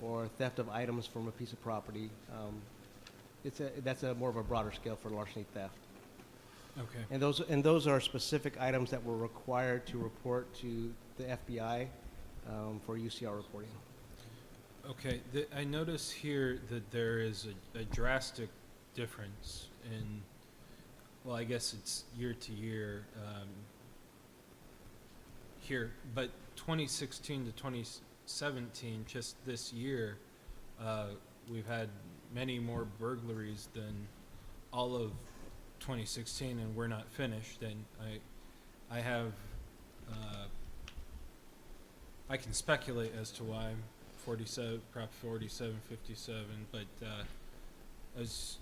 or theft of items from a piece of property. That's more of a broader scale for larceny theft. Okay. And those are specific items that we're required to report to the FBI for UCR reporting. Okay, I notice here that there is a drastic difference in, well, I guess it's year to year here, but 2016 to 2017, just this year, we've had many more burglaries than all of 2016, and we're not finished. And I have, I can speculate as to why 47, Prop 4757, but as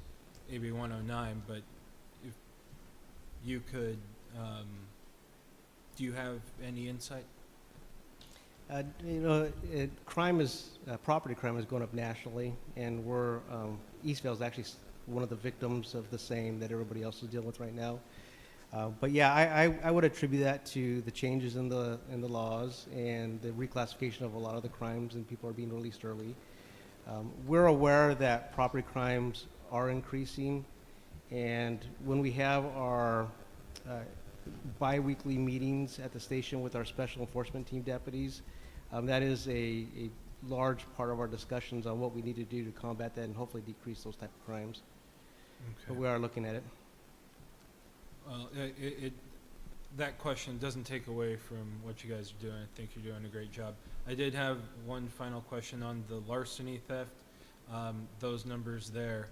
AB 109. But if you could, do you have any insight? Property crime is going up nationally, and Eastvale is actually one of the victims of the same that everybody else is dealing with right now. But yeah, I would attribute that to the changes in the laws and the reclassification of a lot of the crimes, and people are being released early. We're aware that property crimes are increasing, and when we have our bi-weekly meetings at the station with our special enforcement team deputies, that is a large part of our discussions on what we need to do to combat that and hopefully decrease those type of crimes. Okay. But we are looking at it. Well, that question doesn't take away from what you guys are doing. I think you're doing a great job. I did have one final question on the larceny theft, those numbers there,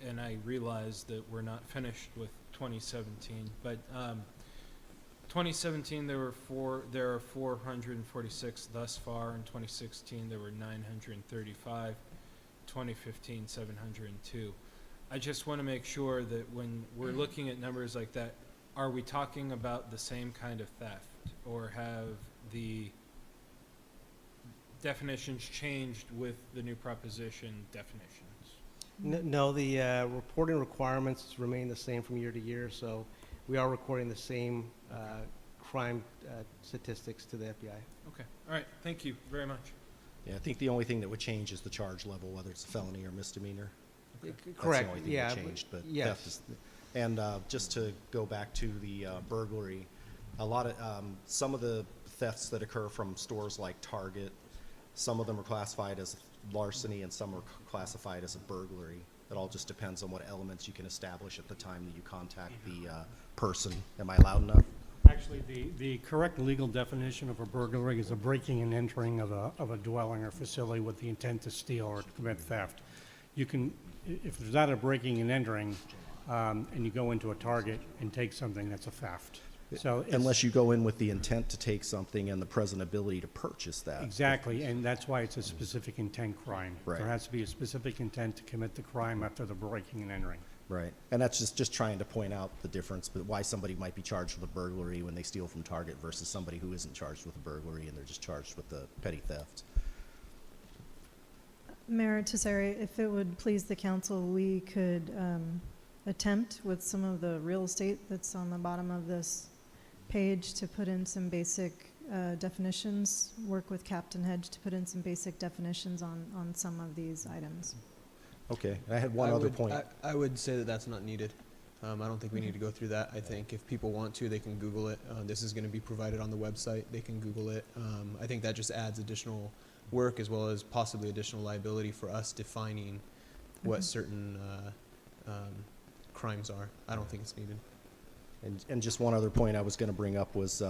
and I realize that we're not finished with 2017, but 2017 there are 446 thus far. In 2016 there were 935. 2015 702. I just want to make sure that when we're looking at numbers like that, are we talking about the same kind of theft, or have the definitions changed with the new proposition definitions? No, the reporting requirements remain the same from year to year, so we are recording the same crime statistics to the FBI. Okay, all right, thank you very much. Yeah, I think the only thing that would change is the charge level, whether it's a felony or misdemeanor. Okay. That's Correct, the only thing yeah, that but- changed, but yes. theft is, and just to go back to the burglary, a lot of, some of the thefts that occur from stores like Target, some of them are classified as larceny and some are classified as a burglary. It all just depends on what elements you can establish at the time that you contact the person. Am I loud enough? Actually, the correct legal definition of a burglary is a breaking and entering of a dwelling or facility with the intent to steal or to commit theft. You can, if there's not a breaking and entering, and you go into a Target and take something, that's a theft. So it's- Unless you go in with the intent to take something and the present ability to purchase that. Exactly, and that's why it's a specific intent crime. Right. There has to be a specific intent to commit the crime after the breaking and entering. Right, and that's just trying to point out the difference, but why somebody might be charged with a burglary when they steal from Target versus somebody who isn't charged with a burglary and they're just charged with the petty theft. Mayor Tesseri, if it would please the council, we could attempt with some of the real estate that's on the bottom of this page to put in some basic definitions, work with Captain Hedge to put in some basic definitions on some of these items. Okay, and I had one other point. I would say that that's not needed. I don't think we need to go through that. I think if people want to, they can Google it. This is going to be provided on the website. They can Google it. I think that just adds additional work as well as possibly additional liability for us defining what certain crimes are. I don't think it's needed. And just one other point I was going to bring up was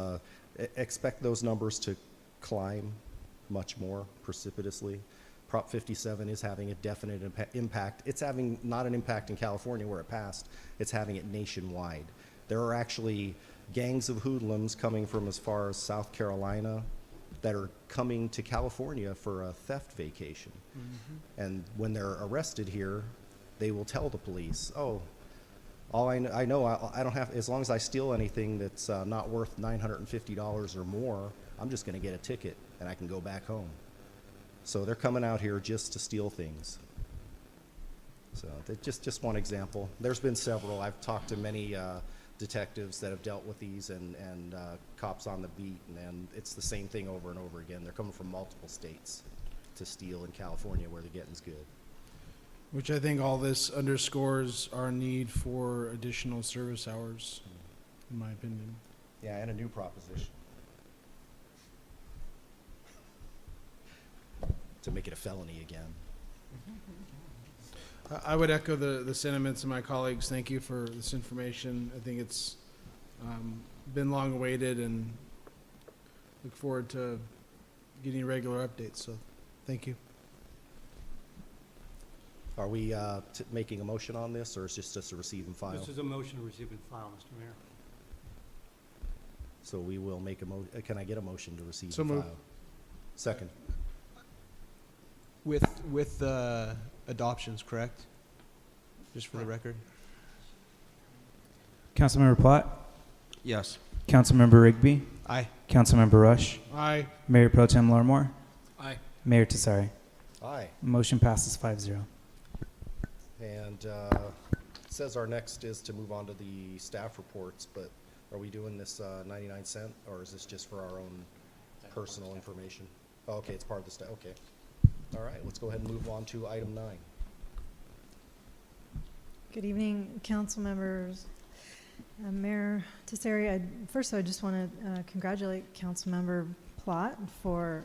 expect those numbers to climb much more precipitously. Prop 57 is having a definite impact. It's having not an impact in California where it passed, it's having it nationwide. There are actually gangs of hoodlums coming from as far as South Carolina that are coming to California for a theft vacation. Mm-hmm. And when they're arrested here, they will tell the police, oh, all I know, I don't have, as long as I steal anything that's not worth $950 or more, I'm just going to get a ticket and I can go back home. So they're coming out here just to steal things. So just one example. There's been several. I've talked to many detectives that have dealt with these and cops on the beat, and it's the same thing over and over again. They're coming from multiple states to steal in California where the getting's good. Which I think all this underscores our need for additional service hours, in my opinion. Yeah, and a new proposition. To make it a felony again. I would echo the sentiments of my colleagues. Thank you for this information. I think it's been long awaited, and look forward to getting regular updates. So thank you. Are we making a motion on this, or is this just a receive and file? This is a motion to receive and file, Mr. Mayor. So we will make a can I get a motion to receive So and moved. file? Second. With adoptions, correct? Just for the record. Councilmember Plot, Yes. Councilmember Rigby, Aye. Councilmember Rush, Aye. Mayor Pro Tem Larmore, Aye. Mayor Tessari. Aye. Motion passes 5-0. And it says our next is to move on to the staff reports, but are we doing this 99 cent, or is this just for our own personal information? Oh, okay, it's part of the staff. Okay. All right, let's go ahead and move on to item 9. Good evening, council members. Mayor Tessari, first I just want to congratulate Councilmember Plot for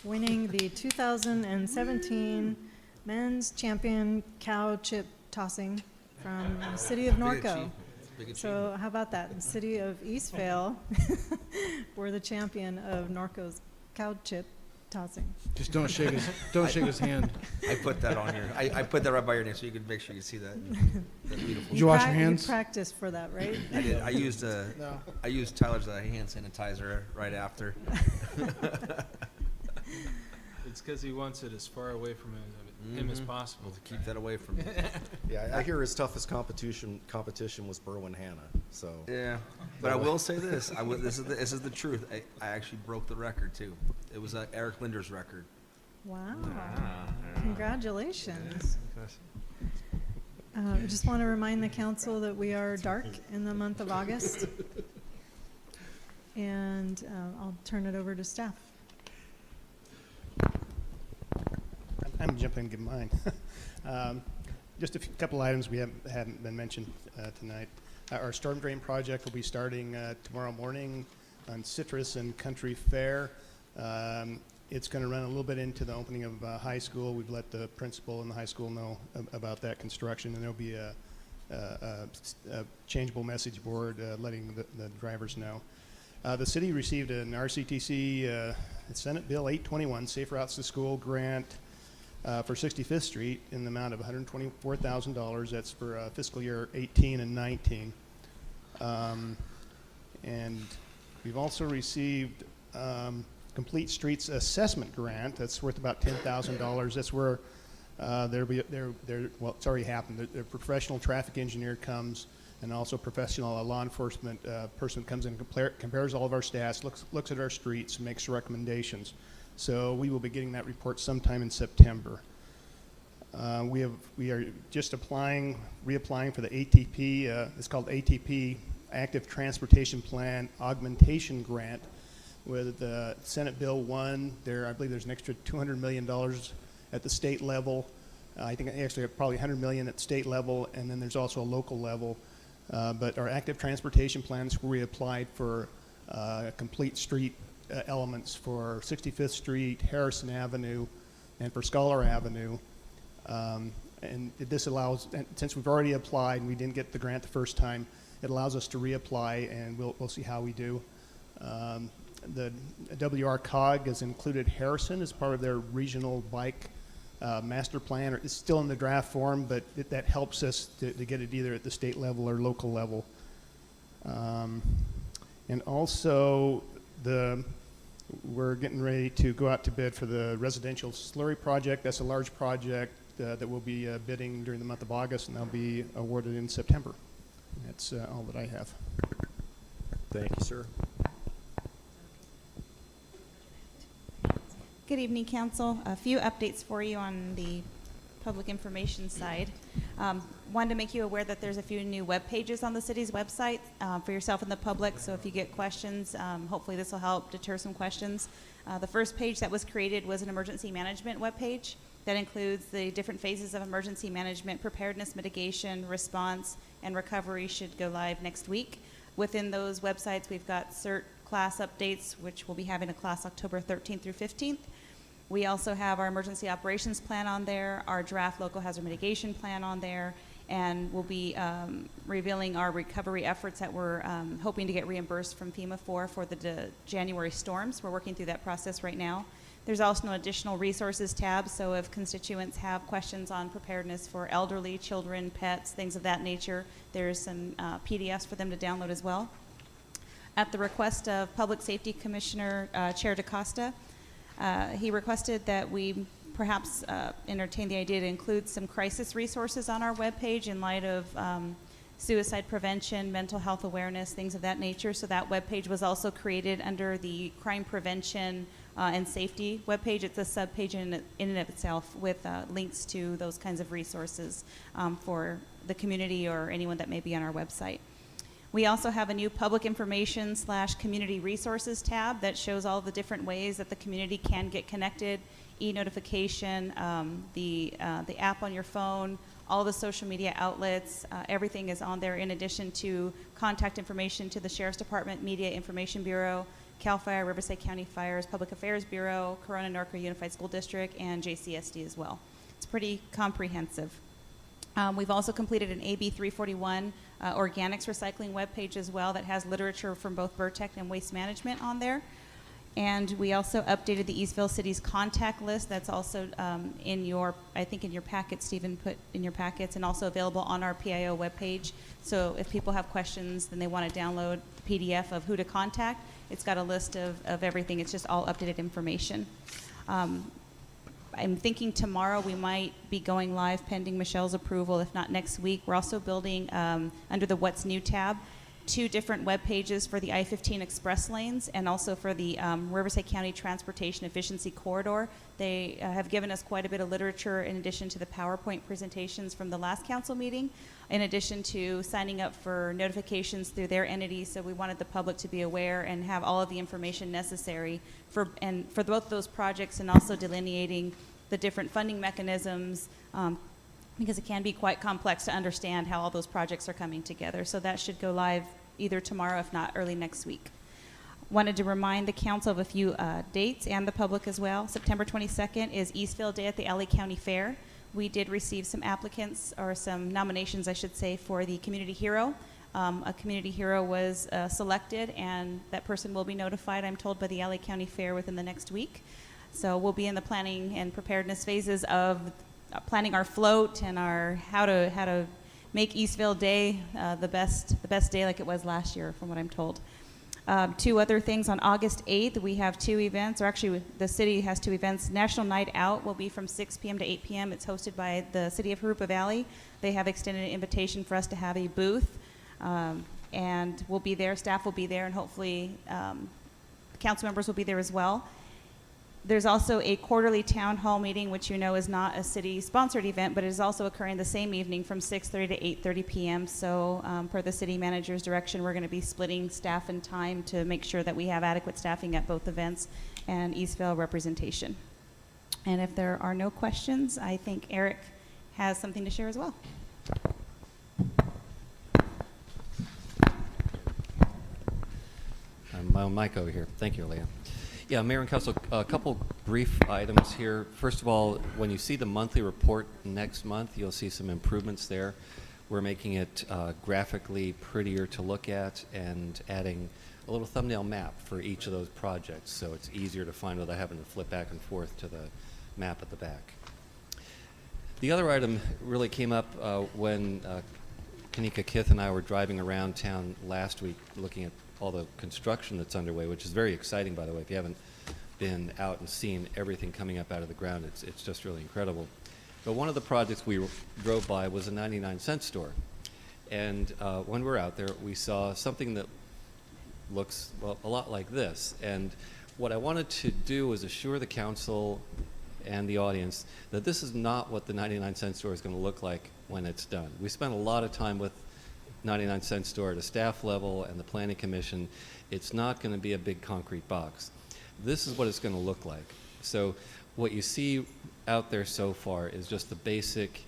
winning the 2017 Men's Champion Cow Chip Tossing from the city of Norco. So how about that? The city of Eastvale were the champion of Norco's cow chip tossing. Just don't shake his hand. I put that on your, I put that right by your name so you could make sure you see that. That beautiful. Did you wash your hands? You practiced for that, right? I did. I used No. I used Tyler's hand sanitizer right after. It's because he wants it as far away from him as possible. To keep that away from me. Yeah, I hear his toughest competition was Berwin Hanna. So Yeah, but I will say this. This is the truth. I actually broke the record too. It was Eric Linder's record. Wow. Congratulations. I just want to remind the council that we are dark in the month of August. And I'll turn it over to staff. I'm jumping in and give mine. Just a couple items we haven't been mentioned tonight. Our storm drain project will be starting tomorrow morning on Citrus and Country Fair. It's going to run a little bit into the opening of high school. We've let the principal and the high school know about that construction, and there'll be a changeable message board letting the drivers know. The city received an RCTC Senate Bill 821 Safe Routes to School grant for 65th Street in the amount of $124,000. That's for fiscal year 18 and 19. And we've also received Complete Streets Assessment Grant. That's worth about $10,000. That's where well, it's already happened. The professional traffic engineer comes, and also professional law enforcement person comes in, compares all of our stats, looks at our streets, makes recommendations. So we will be getting that report sometime in September. We are just reapplying for the ATP. It's called ATP, Active Transportation Plan Augmentation Grant, with Senate Bill 1. I believe there's an extra $200 million at the state level. I think actually probably $100 million at state level, and then there's also a local level. But our active transportation plans, where we applied for complete street elements for 65th Street, Harrison Avenue, and for Scholar Avenue. And this allows, and since we've already applied and we didn't get the grant the first time, it allows us to reapply, and we'll see how we do. The WRCOG has included Harrison as part of their regional bike master plan. It's still in the draft form, but that helps us to get it either at the state level or local level. And also, we're getting ready to go out to bid for the residential slurry project. That's a large project that we'll be bidding during the month of August, and that'll be awarded in September. That's all that I have. thank you, sir. Good evening, Council. A few updates for you on the public information side. Wanted to make you aware that there's a few new web pages on the city's website for yourself and the public, so if you get questions, hopefully this will help deter some questions. The first page that was created was an emergency management web page that includes the different phases of emergency management, preparedness, mitigation, response, and recovery should go live next week. Within those websites, we've got CERT class updates, which we'll be having a class October 13th through 15th. We also have our emergency operations plan on there, our draft local hazard mitigation plan on there, and we'll be revealing our recovery efforts that we're hoping to get reimbursed from FEMA for the January storms. We're working through that process right now. There's also an additional resources tab, so if constituents have questions on preparedness for elderly, children, pets, things of that nature, there's some PDFs for them to download as well. At the request of Public Safety Commissioner Chair DaCosta, he requested that we perhaps entertain the idea to include some crisis resources on our webpage in light of suicide prevention, mental health awareness, things of that nature. So that webpage was also created under the crime prevention and safety webpage. It's a subpage in and of itself with links to those kinds of resources for the community or anyone that may be on our website. We also have a new public information / community resources tab that shows all the different ways that the community can get connected, e-notification, the app on your phone, all the social media outlets, everything is on there in addition to contact information to the Sheriff's Department, Media Information Bureau, CAL FIRE, Riverside County Fires, Public Affairs Bureau, Corona-Norco Unified School District, and JCSD as well. It's pretty comprehensive. We've also completed an AB 341 organics recycling webpage as well that has literature from both Burtech and Waste Management on there. And we also updated the Eastville City's contact list. That's also in your, I think in your packet, Stephen put in your packets, and also available on our PIO webpage. So if people have questions, then they want to download the PDF of who to contact. It's got a list of everything. It's just all updated information. I'm thinking tomorrow we might be going live pending Michelle's approval, if not next week. We're also building, under the What's New tab, 2 different web pages for the I-15 express lanes and also for the Riverside County Transportation Efficiency Corridor. They have given us quite a bit of literature in addition to the PowerPoint presentations from the last council meeting, in addition to signing up for notifications through their entities. So we wanted the public to be aware and have all of the information necessary for both those projects, and also delineating the different funding mechanisms, because it can be quite complex to understand how all those projects are coming together. So that should go live either tomorrow, if not early next week. Wanted to remind the council of a few dates, and the public as well. September 22nd is Eastville Day at the LA County Fair. We did receive some applicants, or some nominations, I should say, for the Community Hero. A Community Hero was selected, and that person will be notified, I'm told, by the LA County Fair within the next week. So we'll be in the planning and preparedness phases of planning our float and our how to make Eastville Day the best day like it was last year, from what I'm told. 2 other things. On August 8th, we have 2 events, or actually the city has 2 events. National Night Out will be from 6 p.m. to 8 p.m. It's hosted by the City of Jurupa Valley. They have extended an invitation for us to have a booth, and we'll be there. Staff will be there, and hopefully council members will be there as well. There's also a quarterly town hall meeting, which you know is not a city-sponsored event, but it is also occurring the same evening from 6:30 to 8:30 p.m. So per the city manager's direction, we're going to be splitting staff and time to make sure that we have adequate staffing at both events and Eastville representation. And if there are no questions, I think Eric has something to share as well. I'm Mike over here. Thank you, Leah. Yeah, Mayor and Council, a couple brief items here. First of all, when you see the monthly report next month, you'll see some improvements there. We're making it graphically prettier to look at and adding a little thumbnail map for each of those projects, so it's easier to find without having to flip back and forth to the map at the back. The other item really came up when Kanika Kith and I were driving around town last week looking at all the construction that's underway, which is very exciting, by the way. If you haven't been out and seen everything coming up out of the ground, it's just really incredible. But one of the projects we drove by was a 99-cent store. And when we were out there, we saw something that looks, well, a lot like this. And what I wanted to do was assure the council and the audience that this is not what the 99-cent store is going to look like when it's done. We spent a lot of time with 99-cent store at a staff level and the planning commission. It's not going to be a big concrete box. This is what it's going to look like. So what you see out there so far is just the basic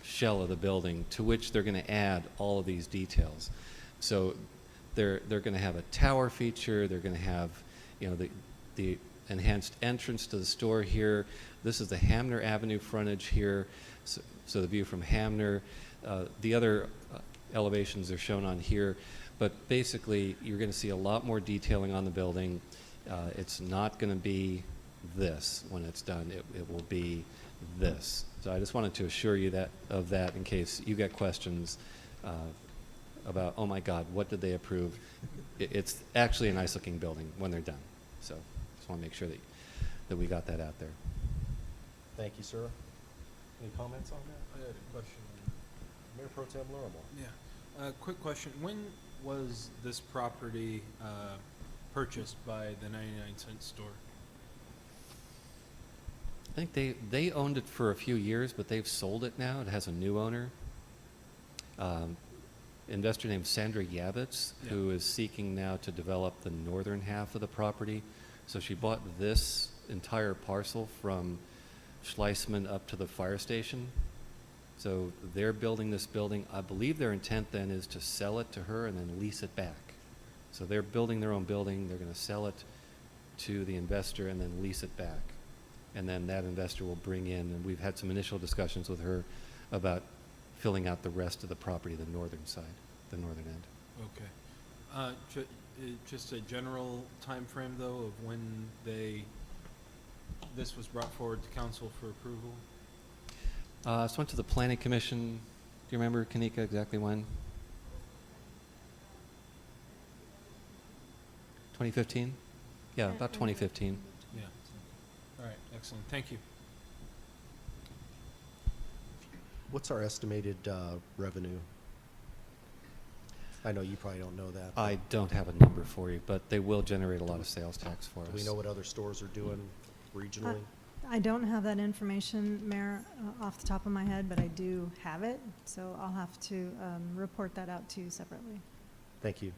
shell of the building, to which they're going to add all of these details. So they're going to have a tower feature. They're going to have, you know, the enhanced entrance to the store here. This is the Hamner Avenue frontage here, so the view from Hamner. The other elevations are shown on here, but basically you're going to see a lot more detailing on the building. It's not going to be this when it's done. It will be this. So I just wanted to assure you of that in case you get questions about, oh my God, what did they approve? It's actually a nice looking building when they're done. So just want to make sure that we got that out there. Thank you, sir. Any comments on that? I had a question. Mayor Pro Tem Lorimer. Yeah. Quick question. When was this property purchased by the 99-cent store? I think they owned it for a few years, but they've sold it now. It has a new owner. Investor named Sandra Yavitz, who is seeking now to develop the northern half of the property. So she bought this entire parcel from Schleisman up to the fire station. So they're building this building. I believe their intent then is to sell it to her and then lease it back. So they're building their own building. They're going to sell it to the investor and then lease it back. And then that investor will bring in, and we've had some initial discussions with her about filling out the rest of the property, the northern side, the northern end. Okay. Just a general time frame, though, of when this was brought forward to council for approval? So went to the planning commission. Do you remember, Kanika, exactly when? 2015? Yeah, about 2015. Yeah. All right, excellent. Thank you. What's our estimated revenue? I know you probably don't know that. I don't have a number for you, but they will generate a lot of sales tax for us. Do we know what other stores are doing regionally? I don't have that information, Mayor, off the top of my head, but I do have it, so I'll have to report that out to you separately. Thank you.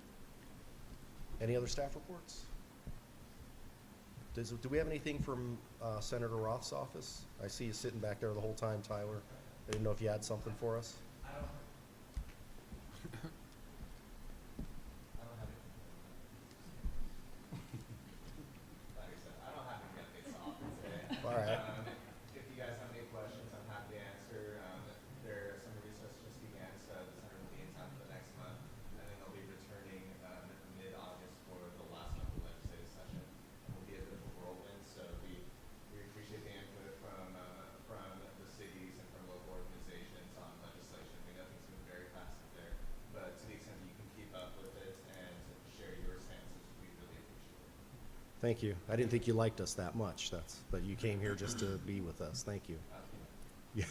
Any other staff reports? Do we have anything from Senator Roth's office? I see you sitting back there the whole time, Tyler. I didn't know if you had something for us. All right. If you guys have any questions, I'm happy to answer. Their summer recess just began, so the summer will be in time for the next month, and then they'll be returning mid-August for the last month of the legislative session. It will be a bit of a whirlwind, so we appreciate the input from the cities and from local organizations on legislation. We know things move very fast there, but to the extent that you can keep up with it and share your stances, we really appreciate it. Thank you. I didn't think you liked us that much. But you came here just to be with us. Thank you. Yeah.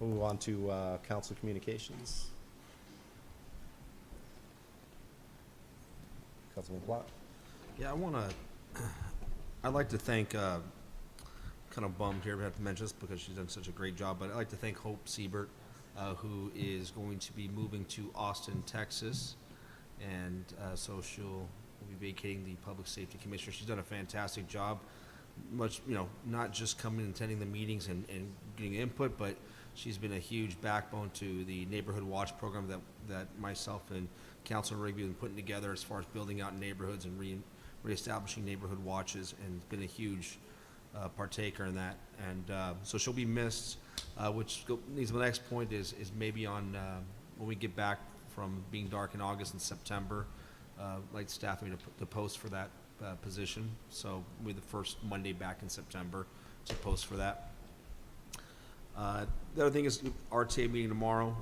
We'll move on to council communications. Councilman Plott. Yeah, I'd like to thank, kind of bummed here to have to mention this because she's done such a great job, but I'd like to thank Hope Siebert, who is going to be moving to Austin, Texas. And so she'll be vacating the Public Safety Commissioner. She's done a fantastic job, not just coming and attending the meetings and getting input, but she's been a huge backbone to the Neighborhood Watch program that myself and Councilor Rigby have been putting together as far as building out neighborhoods and reestablishing neighborhood watches, and been a huge partaker in that. And so she'll be missed, which leads to the next point is maybe on when we get back from being dark in August and September, like staff to post for that position. So we'll be the first Monday back in September to post for that. The other thing is RTA meeting tomorrow.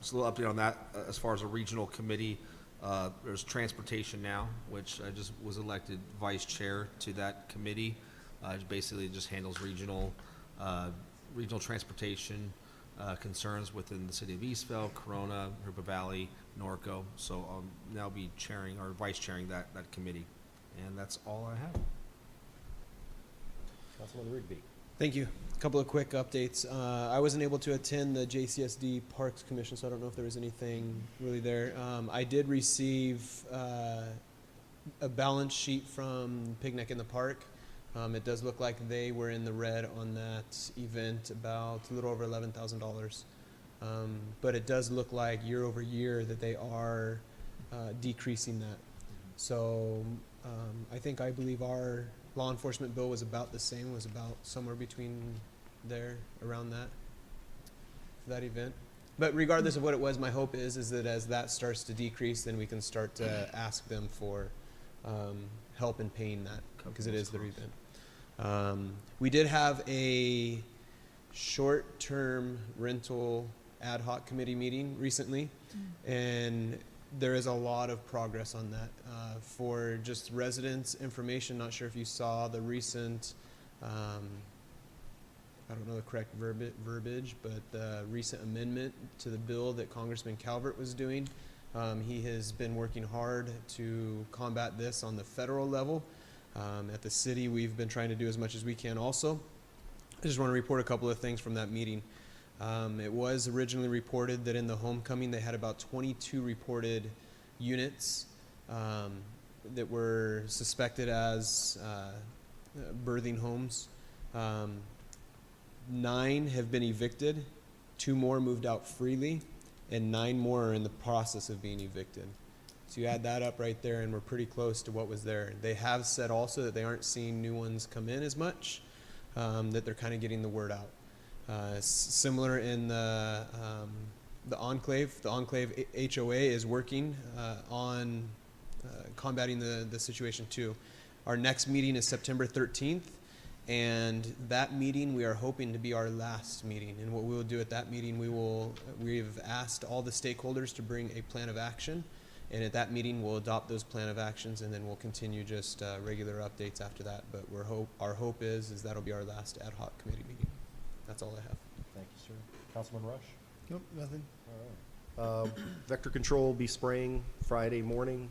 Just a little update on that as far as a regional committee. There's transportation now, which I just was elected vice chair to that committee. It basically just handles regional transportation, concerns within the city of Eastvale, Corona, Hoopa Valley, Norco. So I'll now be chairing or vice chairing that committee. And that's all I have. Councilman Rigby. Thank you. A couple of quick updates. I wasn't able to attend the JCSD Parks Commission, so I don't know if there was anything really there. I did receive a balance sheet from Picnic in the Park. It does look like they were in the red on that event, about a little over $11,000. But it does look like year over year that they are decreasing that. So I believe our law enforcement bill was about the same, was about somewhere between there, around that, for that event. But regardless of what it was, my hope is that as that starts to decrease, then we can start to ask them for help in paying that, because it is their event. We did have a short-term rental ad hoc committee meeting recently, and there is a lot of progress on that. For just residents' information, not sure if you saw the recent, I don't know the correct verbiage, but the recent amendment to the bill that Congressman Calvert was doing. He has been working hard to combat this on the federal level. At the city, we've been trying to do as much as we can also. I just want to report a couple of things from that meeting. It was originally reported that in the homecoming they had about 22 reported units that were suspected as birthing homes. 9 have been evicted, 2 more moved out freely, and 9 more are in the process of being evicted. So you add that up right there, and we're pretty close to what was there. They have said also that they aren't seeing new ones come in as much, that they're kind of getting the word out. Similar in the Enclave. The Enclave HOA is working on combating the situation too. Our next meeting is September 13th, and that meeting we are hoping to be our last meeting. And what we will do at that meeting, we've asked all the stakeholders to bring a plan of action, and at that meeting we'll adopt those plan of actions, and then we'll continue just regular updates after that. But our hope is that'll be our last ad hoc committee meeting. That's all I have. Thank you, sir. Councilman Rush? Nope, nothing. All right. Vector control will be spraying Friday morning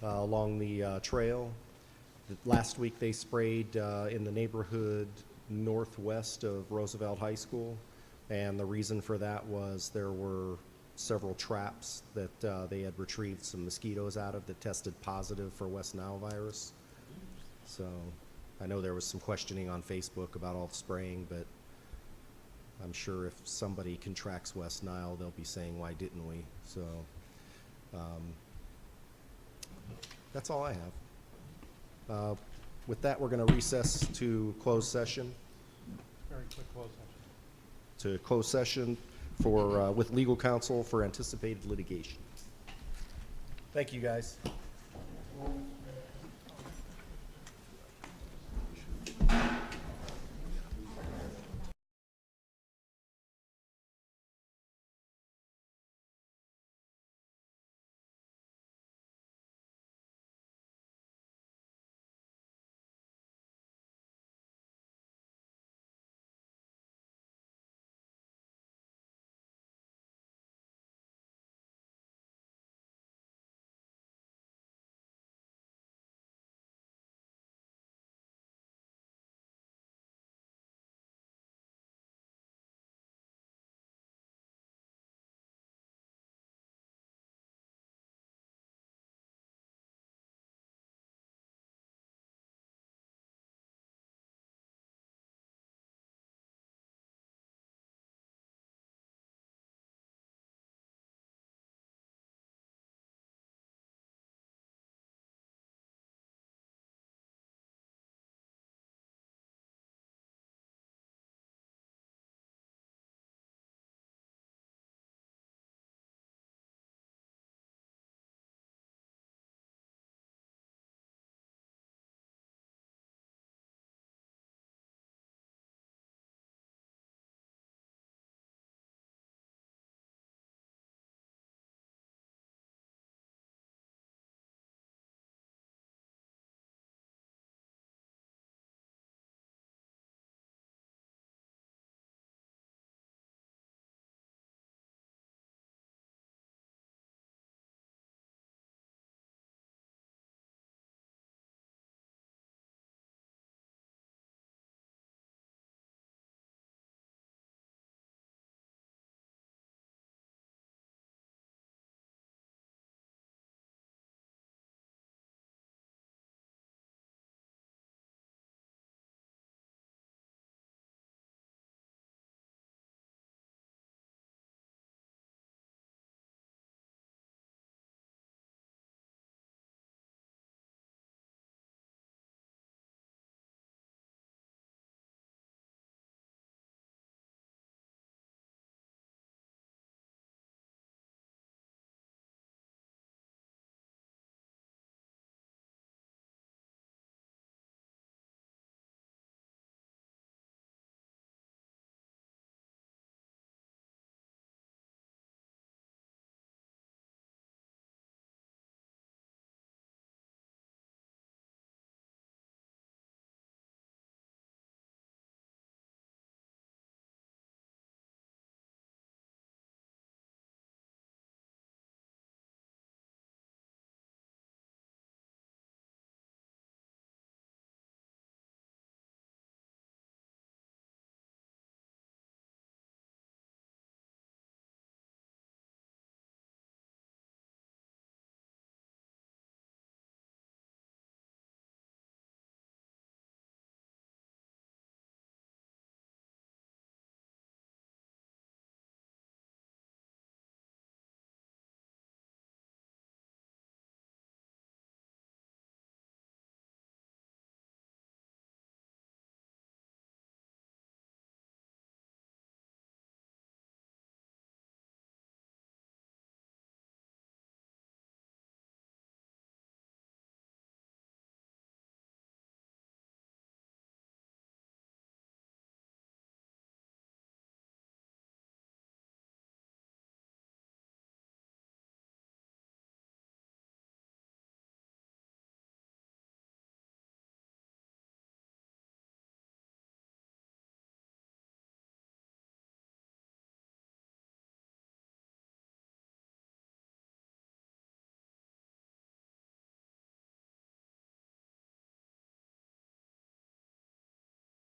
along the trail. Last week they sprayed in the neighborhood northwest of Roosevelt High School, and the reason for that was there were several traps that they had retrieved some mosquitoes out of that tested positive for West Nile virus. So I know there was some questioning on Facebook about all the spraying, but I'm sure if somebody contracts West Nile, they'll be saying, why didn't we? So that's all I have. With that, we're going to recess to closed session. Very quick close session. To closed session for with legal counsel for anticipated litigation. Thank you, guys.